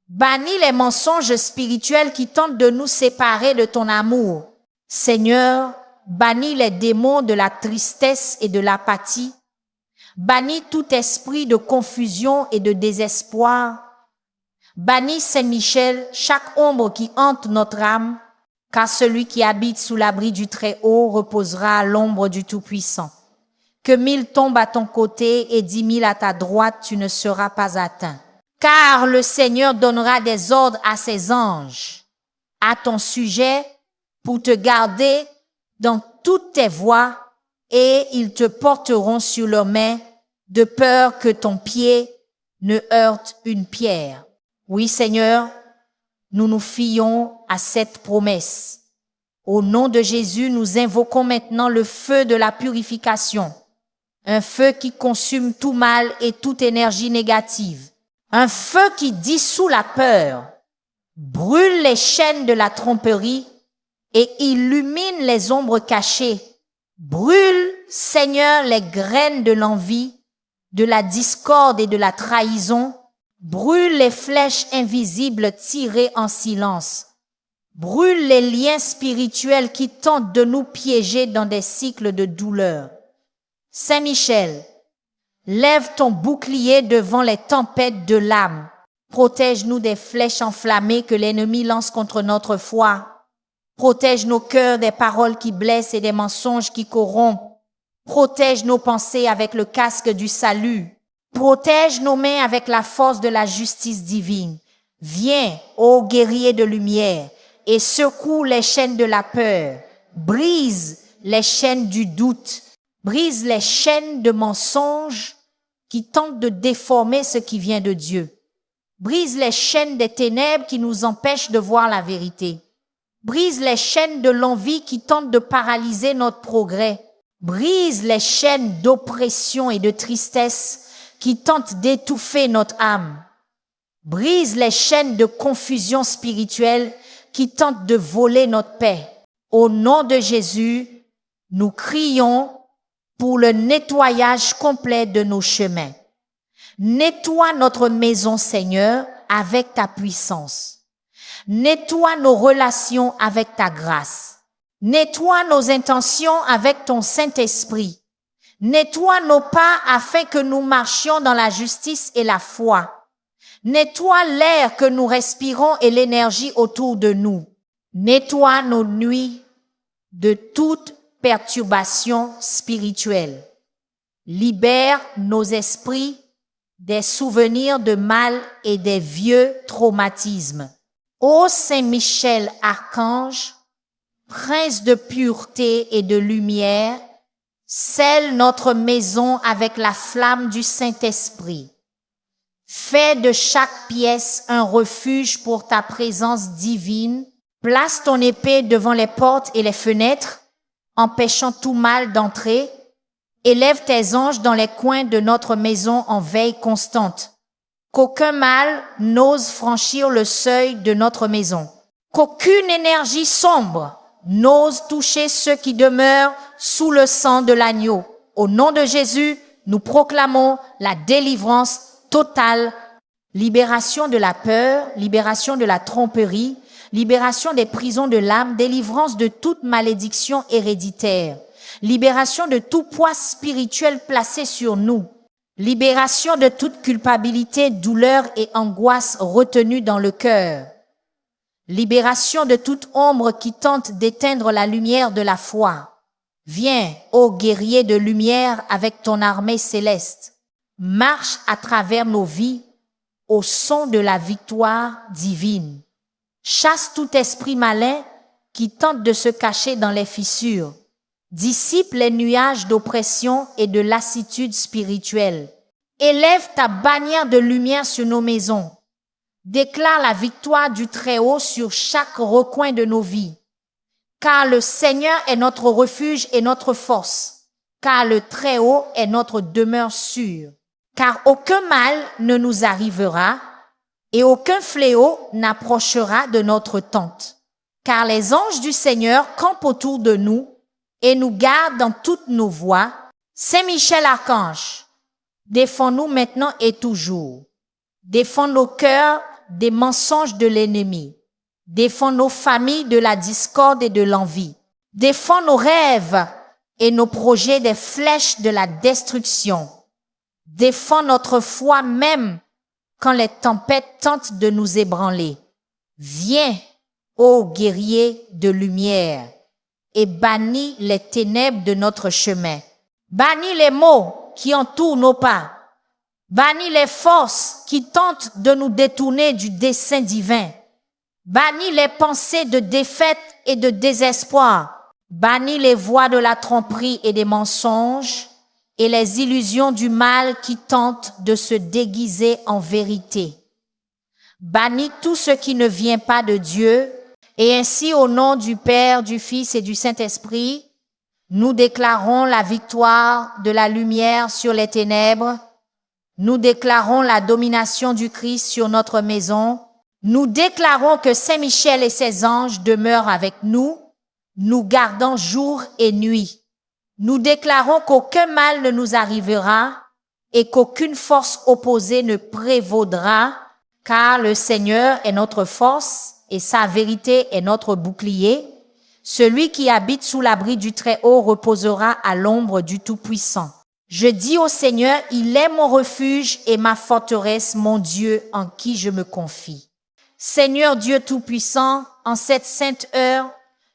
bannis les mensonges spirituels qui tentent de nous séparer de ton amour. Seigneur, bannis les démons de la tristesse et de l'apathie, bannis tout esprit de confusion et de désespoir. Bannis, Saint-Michel, chaque ombre qui hante notre âme, car celui qui habite sous l'abri du Très-Haut reposera à l'ombre du Tout-Puissant. Que 1000 tombent à ton côté et 10 000 à ta droite, tu ne seras pas atteint. Car le Seigneur donnera des ordres à ses anges à ton sujet pour te garder dans toutes tes voies et ils te porteront sur leurs mains de peur que ton pied ne heurte une pierre. Oui, Seigneur, nous nous fions à cette promesse. Au nom de Jésus, nous invoquons maintenant le feu de la purification, un feu qui consume tout mal et toute énergie négative, un feu qui dissout la peur, brûle les chaînes de la tromperie et illumine les ombres cachées. Brûle, Seigneur, les graines de l'envie, de la discorde et de la trahison. Brûle les flèches invisibles tirées en silence. Brûle les liens spirituels qui tentent de nous piéger dans des cycles de douleur. Saint Michel, lève ton bouclier devant les tempêtes de l'âme. Protège-nous des flèches enflammées que l'ennemi lance contre notre foi. Protège nos cœurs des paroles qui blessent et des mensonges qui corrompent. Protège nos pensées avec le casque du salut. Protège nos mains avec la force de la justice divine. Viens, ô guerrier de lumière, et secoue les chaînes de la peur. Brise les chaînes du doute. Brise les chaînes de mensonges qui tentent de déformer ce qui vient de Dieu. Brise les chaînes des ténèbres qui nous empêchent de voir la vérité. Brise les chaînes de l'envie qui tentent de paralyser notre progrès. Brise les chaînes d'oppression et de tristesse qui tentent d'étouffer notre âme. Brise les chaînes de confusion spirituelle qui tentent de voler notre paix. Au nom de Jésus, nous crions pour le nettoyage complet de nos chemins. Nettoie notre maison, Seigneur, avec ta puissance. Nettoie nos relations avec ta grâce. Nettoie nos intentions avec ton Saint-Esprit. Nettoie nos pas afin que nous marchions dans la justice et la foi. Nettoie l'air que nous respirons et l'énergie autour de nous. Nettoie nos nuits de toute perturbation spirituelle. Libère nos esprits des souvenirs de mal et des vieux traumatismes. Ô Saint Michel, archange, prince de pureté et de lumière, scelle notre maison avec la flamme du Saint-Esprit. Fais de chaque pièce un refuge pour ta présence divine. Place ton épée devant les portes et les fenêtres, empêchant tout mal d'entrer. Élève tes anges dans les coins de notre maison en veille constante. Qu'aucun mal n'ose franchir le seuil de notre maison. Qu'aucune énergie sombre n'ose toucher ceux qui demeurent sous le sang de l'agneau. Au nom de Jésus, nous proclamons la délivrance totale, libération de la peur, libération de la tromperie, libération des prisons de l'âme, délivrance de toute malédiction héréditaire, libération de tout poids spirituel placé sur nous, libération de toute culpabilité, douleur et angoisse retenue dans le cœur, libération de toute ombre qui tente d'éteindre la lumière de la foi. Viens, ô guerrier de lumière, avec ton armée céleste. Marche à travers nos vies au son de la victoire divine. Chasse tout esprit malin qui tente de se cacher dans les fissures. Dissipe les nuages d'oppression et de lassitude spirituelle. Élève ta bannière de lumière sur nos maisons. Déclare la victoire du Très-Haut sur chaque recoin de nos vies. Car le Seigneur est notre refuge et notre force. Car le Très-Haut est notre demeure sûre. Car aucun mal ne nous arrivera et aucun fléau n'approchera de notre tente. Car les anges du Seigneur campent autour de nous et nous gardent dans toutes nos voies. Saint Michel Archange, défends-nous maintenant et toujours. Défends nos cœurs des mensonges de l'ennemi. Défends nos familles de la discorde et de l'envie. Défends nos rêves et nos projets des flèches de la destruction. Défends notre foi même quand les tempêtes tentent de nous ébranler. Viens, ô guerrier de lumière, et bannis les ténèbres de notre chemin. Bannis les maux qui entourent nos pas. Bannis les forces qui tentent de nous détourner du dessein divin. Bannis les pensées de défaite et de désespoir. Bannis les voies de la tromperie et des mensonges et les illusions du mal qui tentent de se déguiser en vérité. Bannis tout ce qui ne vient pas de Dieu, et ainsi au nom du Père, du Fils et du Saint-Esprit, nous déclarons la victoire de la lumière sur les ténèbres. Nous déclarons la domination du Christ sur notre maison. Nous déclarons que Saint Michel et ses anges demeurent avec nous, nous gardant jour et nuit. Nous déclarons qu'aucun mal ne nous arrivera et qu'aucune force opposée ne prévaudra, car le Seigneur est notre force et sa vérité est notre bouclier. Celui qui habite sous l'abri du Très-Haut reposera à l'ombre du Tout-Puissant. Je dis au Seigneur, il est mon refuge et ma forteresse, mon Dieu en qui je me confie. Seigneur Dieu Tout-Puissant, en cette sainte heure,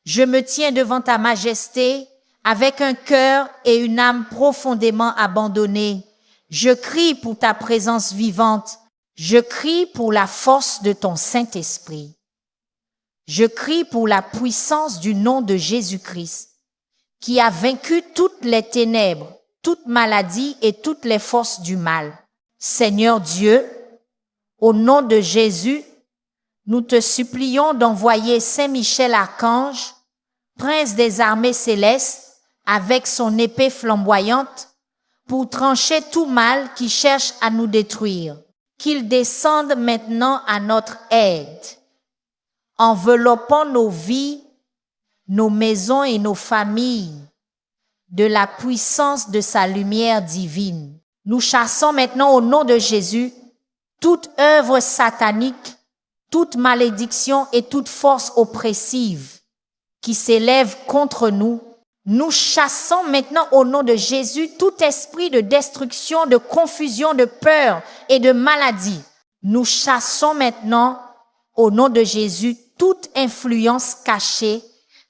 je me tiens devant ta majesté avec un cœur et une âme profondément abandonnés. Je crie pour ta présence vivante. Je crie pour la force de ton Saint-Esprit. Je crie pour la puissance du nom de Jésus-Christ, qui a vaincu toutes les ténèbres, toute maladie et toutes les forces du mal. Seigneur Dieu, au nom de Jésus, nous te supplions d'envoyer Saint Michel Archange, prince des armées célestes, avec son épée flamboyante, pour trancher tout mal qui cherche à nous détruire. Qu'il descende maintenant à notre aide, enveloppant nos vies, nos maisons et nos familles de la puissance de sa lumière divine. Nous chassons maintenant au nom de Jésus toute œuvre satanique, toute malédiction et toute force oppressive qui s'élève contre nous. Nous chassons maintenant au nom de Jésus tout esprit de destruction, de confusion, de peur et de maladie. Nous chassons maintenant au nom de Jésus toute influence cachée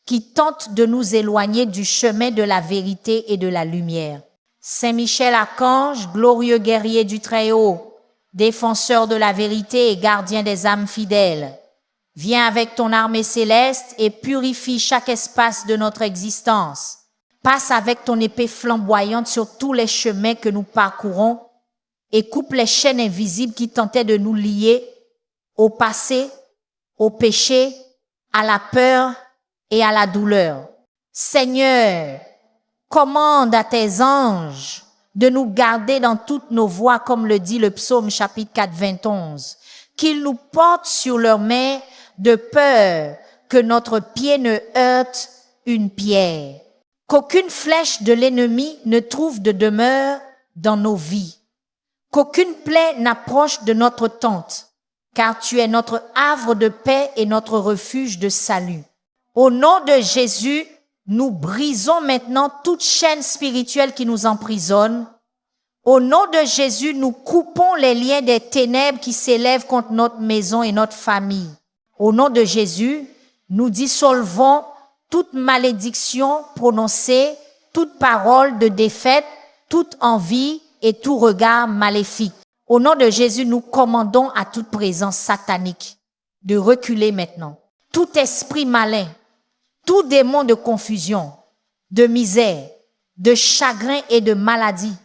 qui tente de nous éloigner du chemin de la vérité et de la lumière. Saint Michel Archange, glorieux guerrier du Très-Haut, défenseur de la vérité et gardien des âmes fidèles, viens avec ton armée céleste et purifie chaque espace de notre existence. Passe avec ton épée flamboyante sur tous les chemins que nous parcourons et coupe les chaînes invisibles qui tentaient de nous lier au passé, au péché, à la peur et à la douleur. Seigneur, commande à tes anges de nous garder dans toutes nos voies, comme le dit le psaume chapitre 4, 21, qu'ils nous portent sur leurs mains de peur que notre pied ne heurte une pierre, qu'aucune flèche de l'ennemi ne trouve de demeure dans nos vies, qu'aucune plaie n'approche de notre tente, car tu es notre havre de paix et notre refuge de salut. Au nom de Jésus, nous brisons maintenant toute chaîne spirituelle qui nous emprisonne. Au nom de Jésus, nous coupons les liens des ténèbres qui s'élèvent contre notre maison et notre famille. Au nom de Jésus, nous dissolvons toute malédiction prononcée, toute parole de défaite, toute envie et tout regard maléfique. Au nom de Jésus, nous commandons à toute présence satanique de reculer maintenant. Tout esprit malin, tout démon de confusion, de misère, de chagrin et de maladie,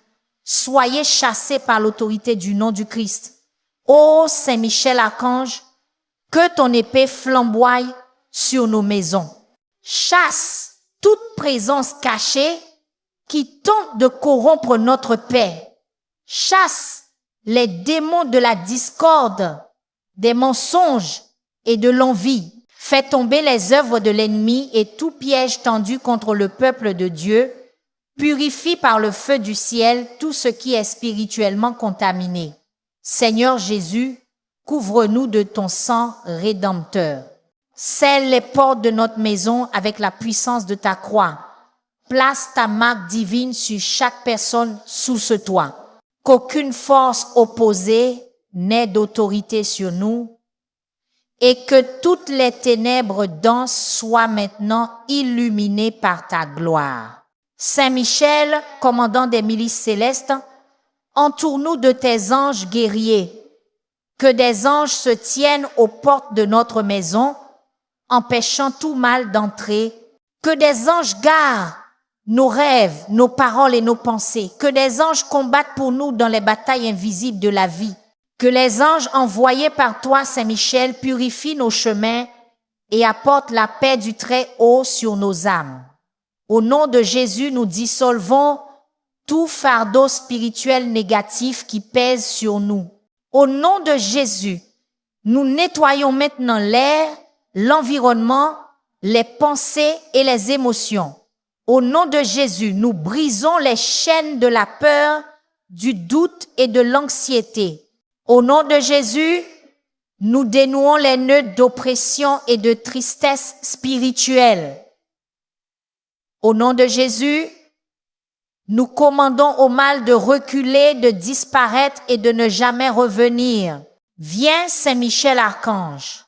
soyez chassés par l'autorité du nom du Christ. Ô Saint Michel Archange, que ton épée flamboie sur nos maisons. Chasse toute présence cachée qui tente de corrompre notre paix. Chasse les démons de la discorde, des mensonges et de l'envie. Fais tomber les œuvres de l'ennemi et tout piège tendu contre le peuple de Dieu. Purifie par le feu du ciel tout ce qui est spirituellement contaminé. Seigneur Jésus, couvre-nous de ton sang rédempteur. Scelle les portes de notre maison avec la puissance de ta croix. Place ta marque divine sur chaque personne sous ce toit. Qu'aucune force opposée n'ait d'autorité sur nous et que toutes les ténèbres denses soient maintenant illuminées par ta gloire. Saint Michel, commandant des milices célestes, entoure-nous de tes anges guerriers. Que des anges se tiennent aux portes de notre maison, empêchant tout mal d'entrer. Que des anges gardent nos rêves, nos paroles et nos pensées. Que des anges combattent pour nous dans les batailles invisibles de la vie. Que les anges envoyés par toi, Saint Michel, purifient nos chemins et apportent la paix du Très-Haut sur nos âmes. Au nom de Jésus, nous dissolvons tout fardeau spirituel négatif qui pèse sur nous. Au nom de Jésus, nous nettoyons maintenant l'air, l'environnement, les pensées et les émotions. Au nom de Jésus, nous brisons les chaînes de la peur, du doute et de l'anxiété. Au nom de Jésus, nous dénouons les nœuds d'oppression et de tristesse spirituelle. Au nom de Jésus, Nous commandons au mal de reculer, de disparaître et de ne jamais revenir. Viens, Saint Michel Archange,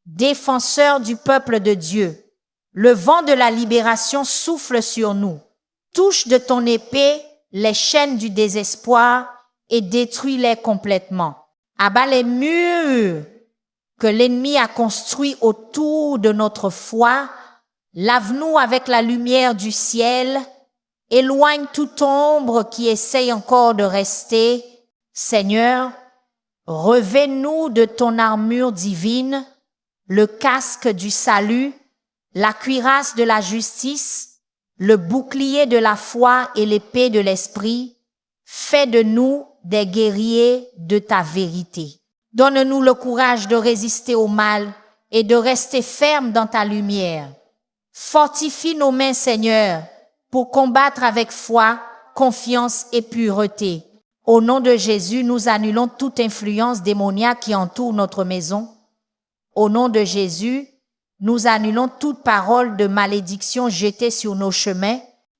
défenseur du peuple de Dieu. Le vent de la libération souffle sur nous. Touche de ton épée les chaînes du désespoir et détruis-les complètement. Abat les murs que l'ennemi a construits autour de notre foi. Lave-nous avec la lumière du ciel. Éloigne toute ombre qui essaye encore de rester. Seigneur, revêt-nous de ton armure divine, le casque du salut, la cuirasse de la justice, le bouclier de la foi et l'épée de l'esprit. Fais de nous des guerriers de ta vérité. Donne-nous le courage de résister au mal et de rester fermes dans ta lumière. Fortifie nos mains, Seigneur, pour combattre avec foi, confiance et pureté. Au nom de Jésus, nous annulons toute influence démoniaque qui entoure notre maison. Au nom de Jésus, nous annulons toute parole de malédiction jetée sur nos chemins.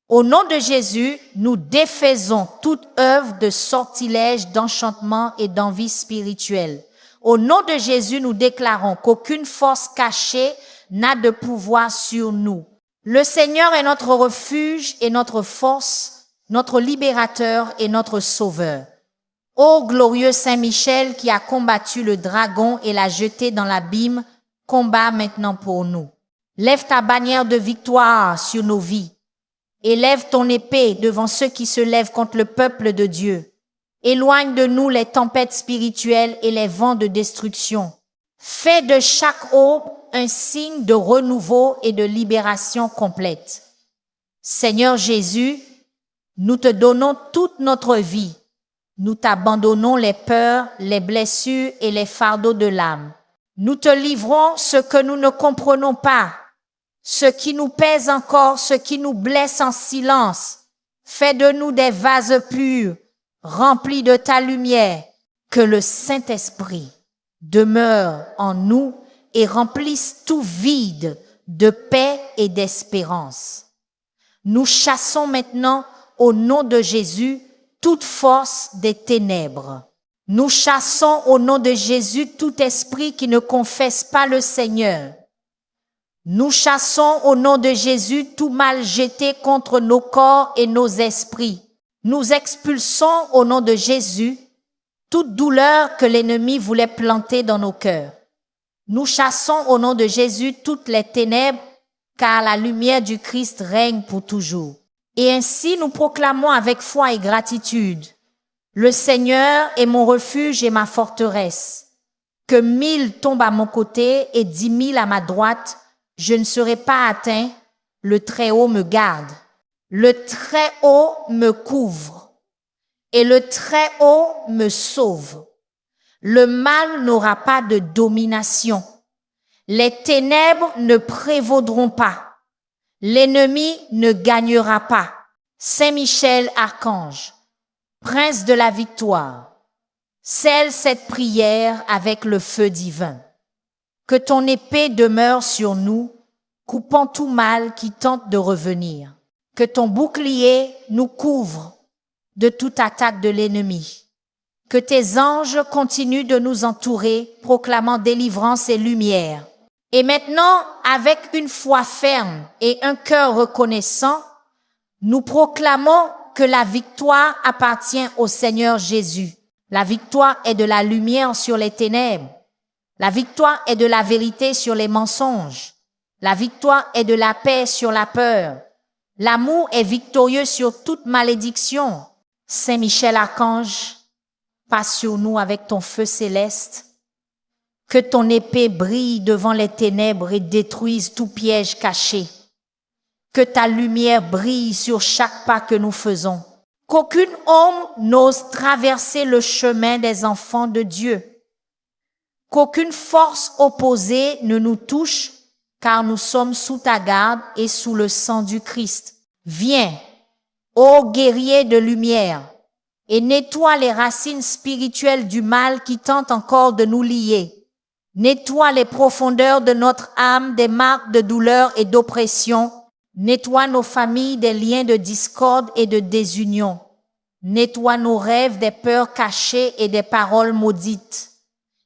Au nom de Jésus, nous défaisons toute œuvre de sortilège, d'enchantement et d'envie spirituelle. Au nom de Jésus, nous déclarons qu'aucune force cachée n'a de pouvoir sur nous. Le Seigneur est notre refuge et notre force, notre libérateur et notre sauveur. Ô glorieux Saint Michel qui a combattu le dragon et l'a jeté dans l'abîme, combat maintenant pour nous. Lève ta bannière de victoire sur nos vies. Élève ton épée devant ceux qui se lèvent contre le peuple de Dieu. Éloigne de nous les tempêtes spirituelles et les vents de destruction. Fais de chaque aube un signe de renouveau et de libération complète. Seigneur Jésus, nous te donnons toute notre vie. Nous t'abandonnons les peurs, les blessures et les fardeaux de l'âme. Nous te livrons ce que nous ne comprenons pas, ce qui nous pèse encore, ce qui nous blesse en silence. Fais de nous des vases purs, remplis de ta lumière, que le Saint-Esprit demeure en nous et remplisse tout vide de paix et d'espérance. Nous chassons maintenant, au nom de Jésus, toute force des ténèbres. Nous chassons au nom de Jésus tout esprit qui ne confesse pas le Seigneur. Nous chassons au nom de Jésus tout mal jeté contre nos corps et nos esprits. Nous expulsons au nom de Jésus toute douleur que l'ennemi voulait planter dans nos cœurs. Nous chassons au nom de Jésus toutes les ténèbres, car la lumière du Christ règne pour toujours. Et ainsi nous proclamons avec foi et gratitude: le Seigneur est mon refuge et ma forteresse. Que 1000 tombent à mon côté et 10 000 à ma droite, je ne serai pas atteint. Le Très-Haut me garde. Le Très-Haut me couvre. Et le Très-Haut me sauve. Le mal n'aura pas de domination. Les ténèbres ne prévaudront pas. L'ennemi ne gagnera pas. Saint Michel Archange, Prince de la victoire, scelle cette prière avec le feu divin. Que ton épée demeure sur nous, coupant tout mal qui tente de revenir. Que ton bouclier nous couvre de toute attaque de l'ennemi. Que tes anges continuent de nous entourer, proclamant délivrance et lumière. Et maintenant, avec une foi ferme et un cœur reconnaissant, nous proclamons que la victoire appartient au Seigneur Jésus. La victoire est de la lumière sur les ténèbres. La victoire est de la vérité sur les mensonges. La victoire est de la paix sur la peur. L'amour est victorieux sur toute malédiction. Saint Michel Archange, passe sur nous avec ton feu céleste. Que ton épée brille devant les ténèbres et détruise tout piège caché. Que ta lumière brille sur chaque pas que nous faisons. Qu'aucune ombre n'ose traverser le chemin des enfants de Dieu. Qu'aucune force opposée ne nous touche, car nous sommes sous ta garde et sous le sang du Christ. Viens, ô guerrier de lumière, et nettoie les racines spirituelles du mal qui tentent encore de nous lier. Nettoie les profondeurs de notre âme des marques de douleur et d'oppression. Nettoie nos familles des liens de discorde et de désunion. Nettoie nos rêves des peurs cachées et des paroles maudites.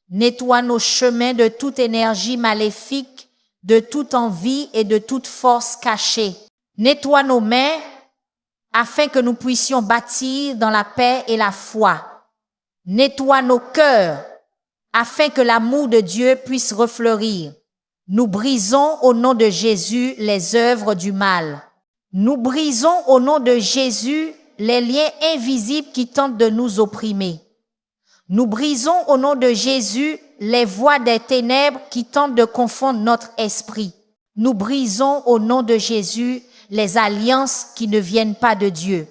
Nettoie nos chemins de toute énergie maléfique, de toute envie et de toute force cachée. Nettoie nos mains afin que nous puissions bâtir dans la paix et la foi. Nettoie nos cœurs afin que l'amour de Dieu puisse refleurir. Nous brisons au nom de Jésus les œuvres du mal. Nous brisons au nom de Jésus les liens invisibles qui tentent de nous opprimer. Nous brisons au nom de Jésus les voies des ténèbres qui tentent de confondre notre esprit. Nous brisons au nom de Jésus les alliances qui ne viennent pas de Dieu.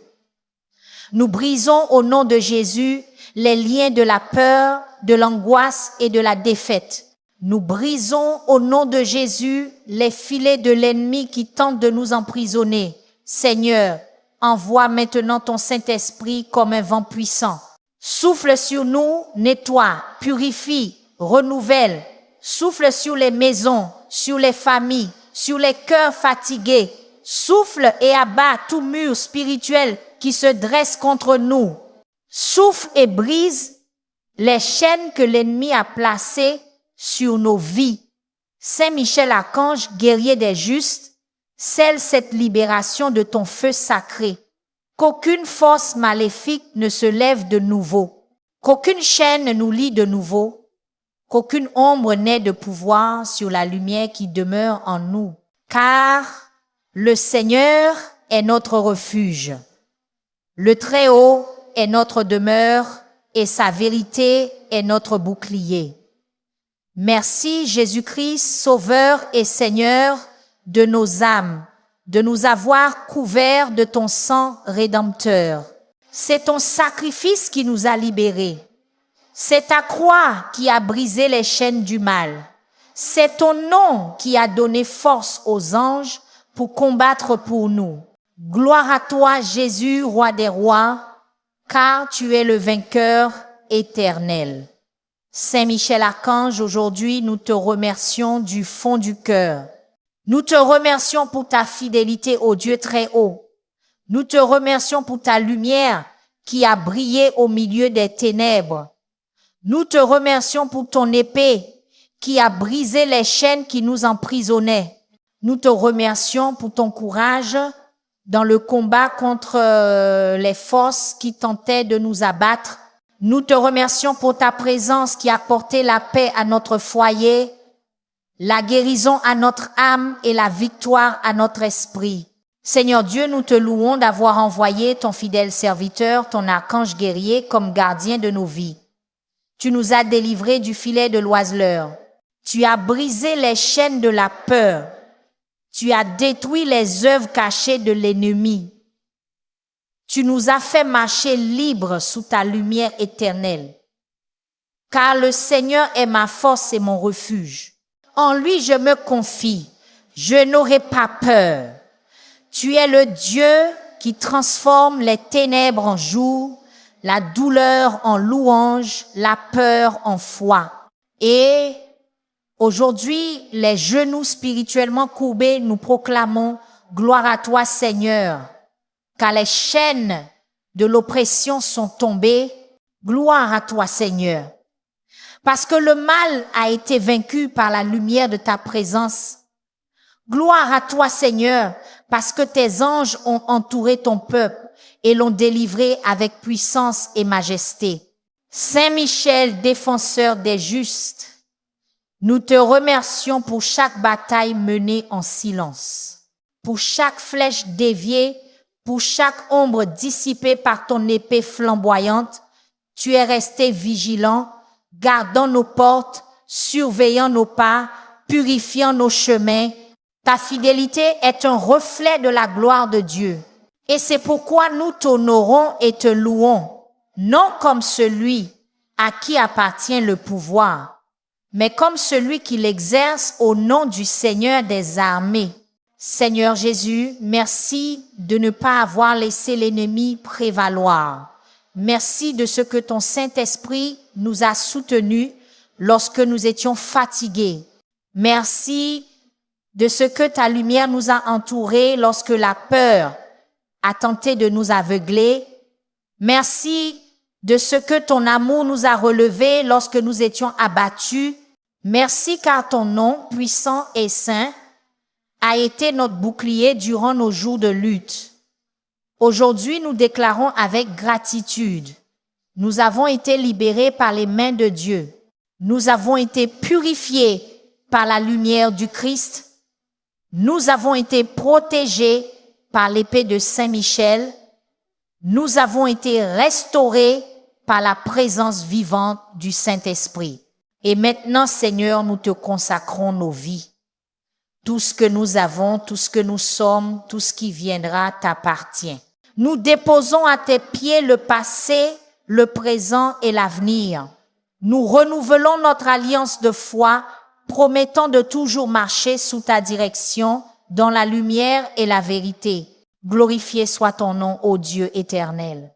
Nous brisons au nom de Jésus les liens de la peur, de l'angoisse et de la défaite. Nous brisons au nom de Jésus les filets de l'ennemi qui tentent de nous emprisonner. Seigneur, envoie maintenant ton Saint-Esprit comme un vent puissant. Souffle sur nous, nettoie, purifie, renouvelle. Souffle sur les maisons, sur les familles, sur les cœurs fatigués. Souffle et abat tout mur spirituel qui se dresse contre nous. Souffle et brise les chaînes que l'ennemi a placées sur nos vies. Saint Michel Archange, guerrier des justes, scelle cette libération de ton feu sacré. Qu'aucune force maléfique ne se lève de nouveau, qu'aucune chaîne ne nous lie de nouveau, qu'aucune ombre n'ait de pouvoir sur la lumière qui demeure en nous. Car le Seigneur est notre refuge. Le Très-Haut est notre demeure et sa vérité est notre bouclier. Merci Jésus-Christ, Sauveur et Seigneur de nos âmes, de nous avoir couverts de ton sang rédempteur. C'est ton sacrifice qui nous a libérés. C'est ta croix qui a brisé les chaînes du mal. C'est ton nom qui a donné force aux anges pour combattre pour nous. Gloire à toi, Jésus, roi des rois, car tu es le vainqueur éternel. Saint Michel Archange, aujourd'hui, nous te remercions du fond du cœur. Nous te remercions pour ta fidélité au Dieu très haut. Nous te remercions pour ta lumière qui a brillé au milieu des ténèbres. Nous te remercions pour ton épée qui a brisé les chaînes qui nous emprisonnaient. Nous te remercions pour ton courage dans le combat contre les forces qui tentaient de nous abattre. Nous te remercions pour ta présence qui a porté la paix à notre foyer, la guérison à notre âme et la victoire à notre esprit. Seigneur Dieu, nous te louons d'avoir envoyé ton fidèle serviteur, ton archange guerrier, comme gardien de nos vies. Tu nous as délivrés du filet de l'oiseleur. Tu as brisé les chaînes de la peur. Tu as détruit les œuvres cachées de l'ennemi. Tu nous as fait marcher libres sous ta lumière éternelle. Car le Seigneur est ma force et mon refuge. En lui je me confie, je n'aurai pas peur. Tu es le Dieu qui transforme les ténèbres en jour, la douleur en louange, la peur en foi. Et aujourd'hui, les genoux spirituellement courbés, nous proclamons « Gloire à toi Seigneur », car les chaînes de l'oppression sont tombées. Gloire à toi Seigneur. Parce que le mal a été vaincu par la lumière de ta présence. Gloire à toi, Seigneur, parce que tes anges ont entouré ton peuple et l'ont délivré avec puissance et majesté. Saint Michel, défenseur des justes, nous te remercions pour chaque bataille menée en silence, pour chaque flèche déviée, pour chaque ombre dissipée par ton épée flamboyante. Tu es resté vigilant, gardant nos portes, surveillant nos pas, purifiant nos chemins. Ta fidélité est un reflet de la gloire de Dieu. Et c'est pourquoi nous t'honorons et te louons, non comme celui à qui appartient le pouvoir, mais comme celui qui l'exerce au nom du Seigneur des armées. Seigneur Jésus, merci de ne pas avoir laissé l'ennemi prévaloir. Merci de ce que ton Saint-Esprit nous a soutenus lorsque nous étions fatigués. Merci de ce que ta lumière nous a entourés lorsque la peur a tenté de nous aveugler. Merci de ce que ton amour nous a relevés lorsque nous étions abattus. Merci car ton nom, puissant et saint, a été notre bouclier durant nos jours de lutte. Aujourd'hui, nous déclarons avec gratitude. Nous avons été libérés par les mains de Dieu. Nous avons été purifiés par la lumière du Christ. Nous avons été protégés par l'épée de Saint-Michel. Nous avons été restaurés par la présence vivante du Saint-Esprit. Et maintenant, Seigneur, nous te consacrons nos vies. Tout ce que nous avons, tout ce que nous sommes, tout ce qui viendra t'appartient. Nous déposons à tes pieds le passé, le présent et l'avenir. Nous renouvelons notre alliance de foi, promettant de toujours marcher sous ta direction, dans la lumière et la vérité. Glorifié soit ton nom, ô Dieu éternel.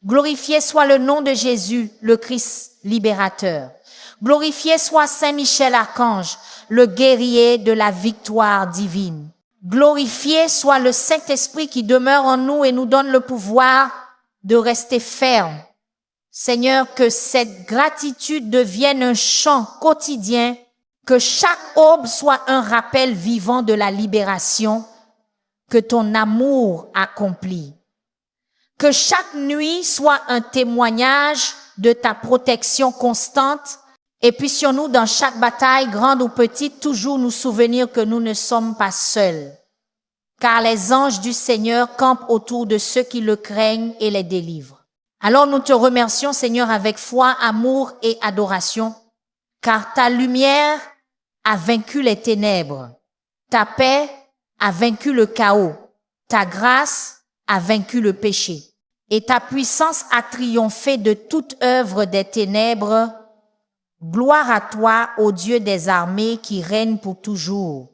Glorifié soit le nom de Jésus, le Christ libérateur. Glorifié soit Saint Michel Archange, le guerrier de la victoire divine. Glorifié soit le Saint-Esprit qui demeure en nous et nous donne le pouvoir de rester ferme. Seigneur, que cette gratitude devienne un chant quotidien, que chaque aube soit un rappel vivant de la libération que ton amour accomplit. Que chaque nuit soit un témoignage de ta protection constante et puissions-nous dans chaque bataille, grande ou petite, toujours nous souvenir que nous ne sommes pas seuls. Car les anges du Seigneur campent autour de ceux qui le craignent et les délivrent. Alors nous te remercions, Seigneur, avec foi, amour et adoration, car ta lumière a vaincu les ténèbres. Ta paix a vaincu le chaos. Ta grâce a vaincu le péché. Et ta puissance a triomphé de toute œuvre des ténèbres. Gloire à toi, ô Dieu des armées qui règne pour toujours.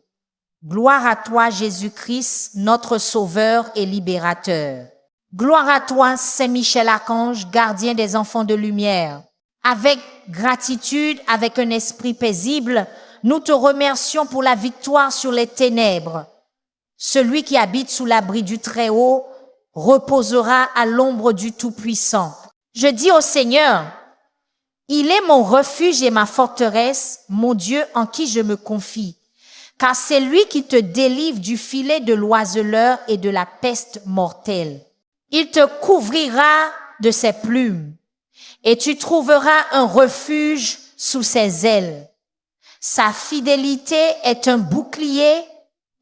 Gloire à toi, Jésus-Christ, notre Sauveur et Libérateur. Gloire à toi, Saint Michel Archange, gardien des enfants de lumière. Avec gratitude, avec un esprit paisible, nous te remercions pour la victoire sur les ténèbres. Celui qui habite sous l'abri du Très-Haut reposera à l'ombre du Tout-Puissant. Je dis au Seigneur, il est mon refuge et ma forteresse, mon Dieu en qui je me confie. Car c'est lui qui te délivre du filet de l'oiseleur et de la peste mortelle. Il te couvrira de ses plumes et tu trouveras un refuge sous ses ailes. Sa fidélité est un bouclier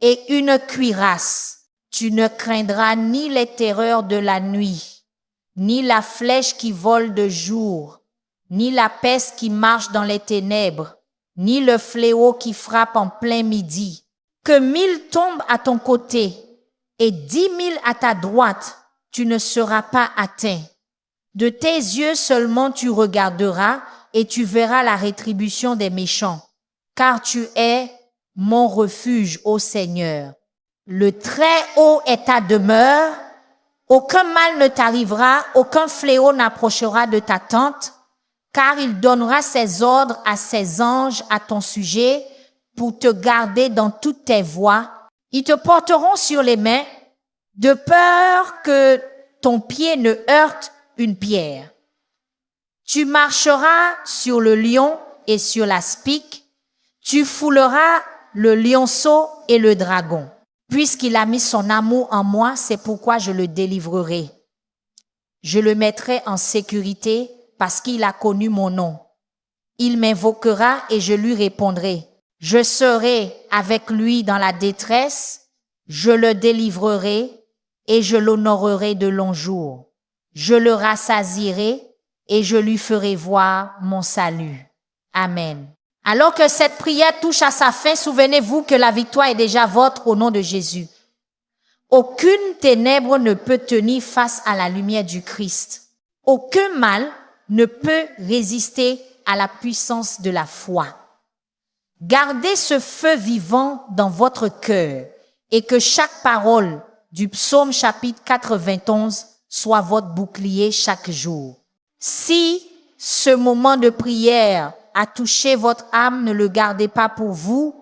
et une cuirasse. Tu ne craindras ni les terreurs de la nuit, ni la flèche qui vole de jour, ni la peste qui marche dans les ténèbres, ni le fléau qui frappe en plein midi. Que 1000 tombent à ton côté et 10 000 à ta droite, tu ne seras pas atteint. De tes yeux seulement tu regarderas et tu verras la rétribution des méchants. Car tu es mon refuge, ô Seigneur. Le Très-Haut est ta demeure. Aucun mal ne t'arrivera, aucun fléau n'approchera de ta tente, car il donnera ses ordres à ses anges à ton sujet pour te garder dans toutes tes voies. Ils te porteront sur les mains, de peur que ton pied ne heurte une pierre. Tu marcheras sur le lion et sur l'aspic, tu fouleras le lionceau et le dragon. Puisqu'il a mis son amour en moi, c'est pourquoi je le délivrerai. Je le mettrai en sécurité parce qu'il a connu mon nom. Il m'invoquera et je lui répondrai. Je serai avec lui dans la détresse, je le délivrerai et je l'honorerai de longs jours. Je le rassasierai et je lui ferai voir mon salut. Amen. Alors que cette prière touche à sa fin, souvenez-vous que la victoire est déjà votre au nom de Jésus. Aucune ténèbre ne peut tenir face à la lumière du Christ. Aucun mal ne peut résister à la puissance de la foi. Gardez ce feu vivant dans votre cœur et que chaque parole du psaume chapitre 91 soit votre bouclier chaque jour. Si ce moment de prière a touché votre âme, ne le gardez pas pour vous,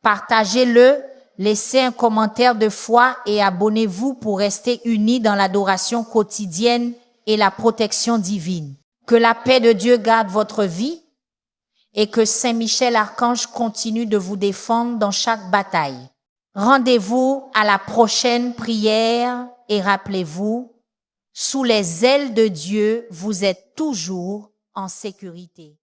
Partagez-le, laissez un commentaire de foi et abonnez-vous pour rester unis dans l'adoration quotidienne et la protection divine. Que la paix de Dieu garde votre vie et que Saint Michel Archange continue de vous défendre dans chaque bataille. Rendez-vous à la prochaine prière et rappelez-vous, sous les ailes de Dieu, vous êtes toujours en sécurité.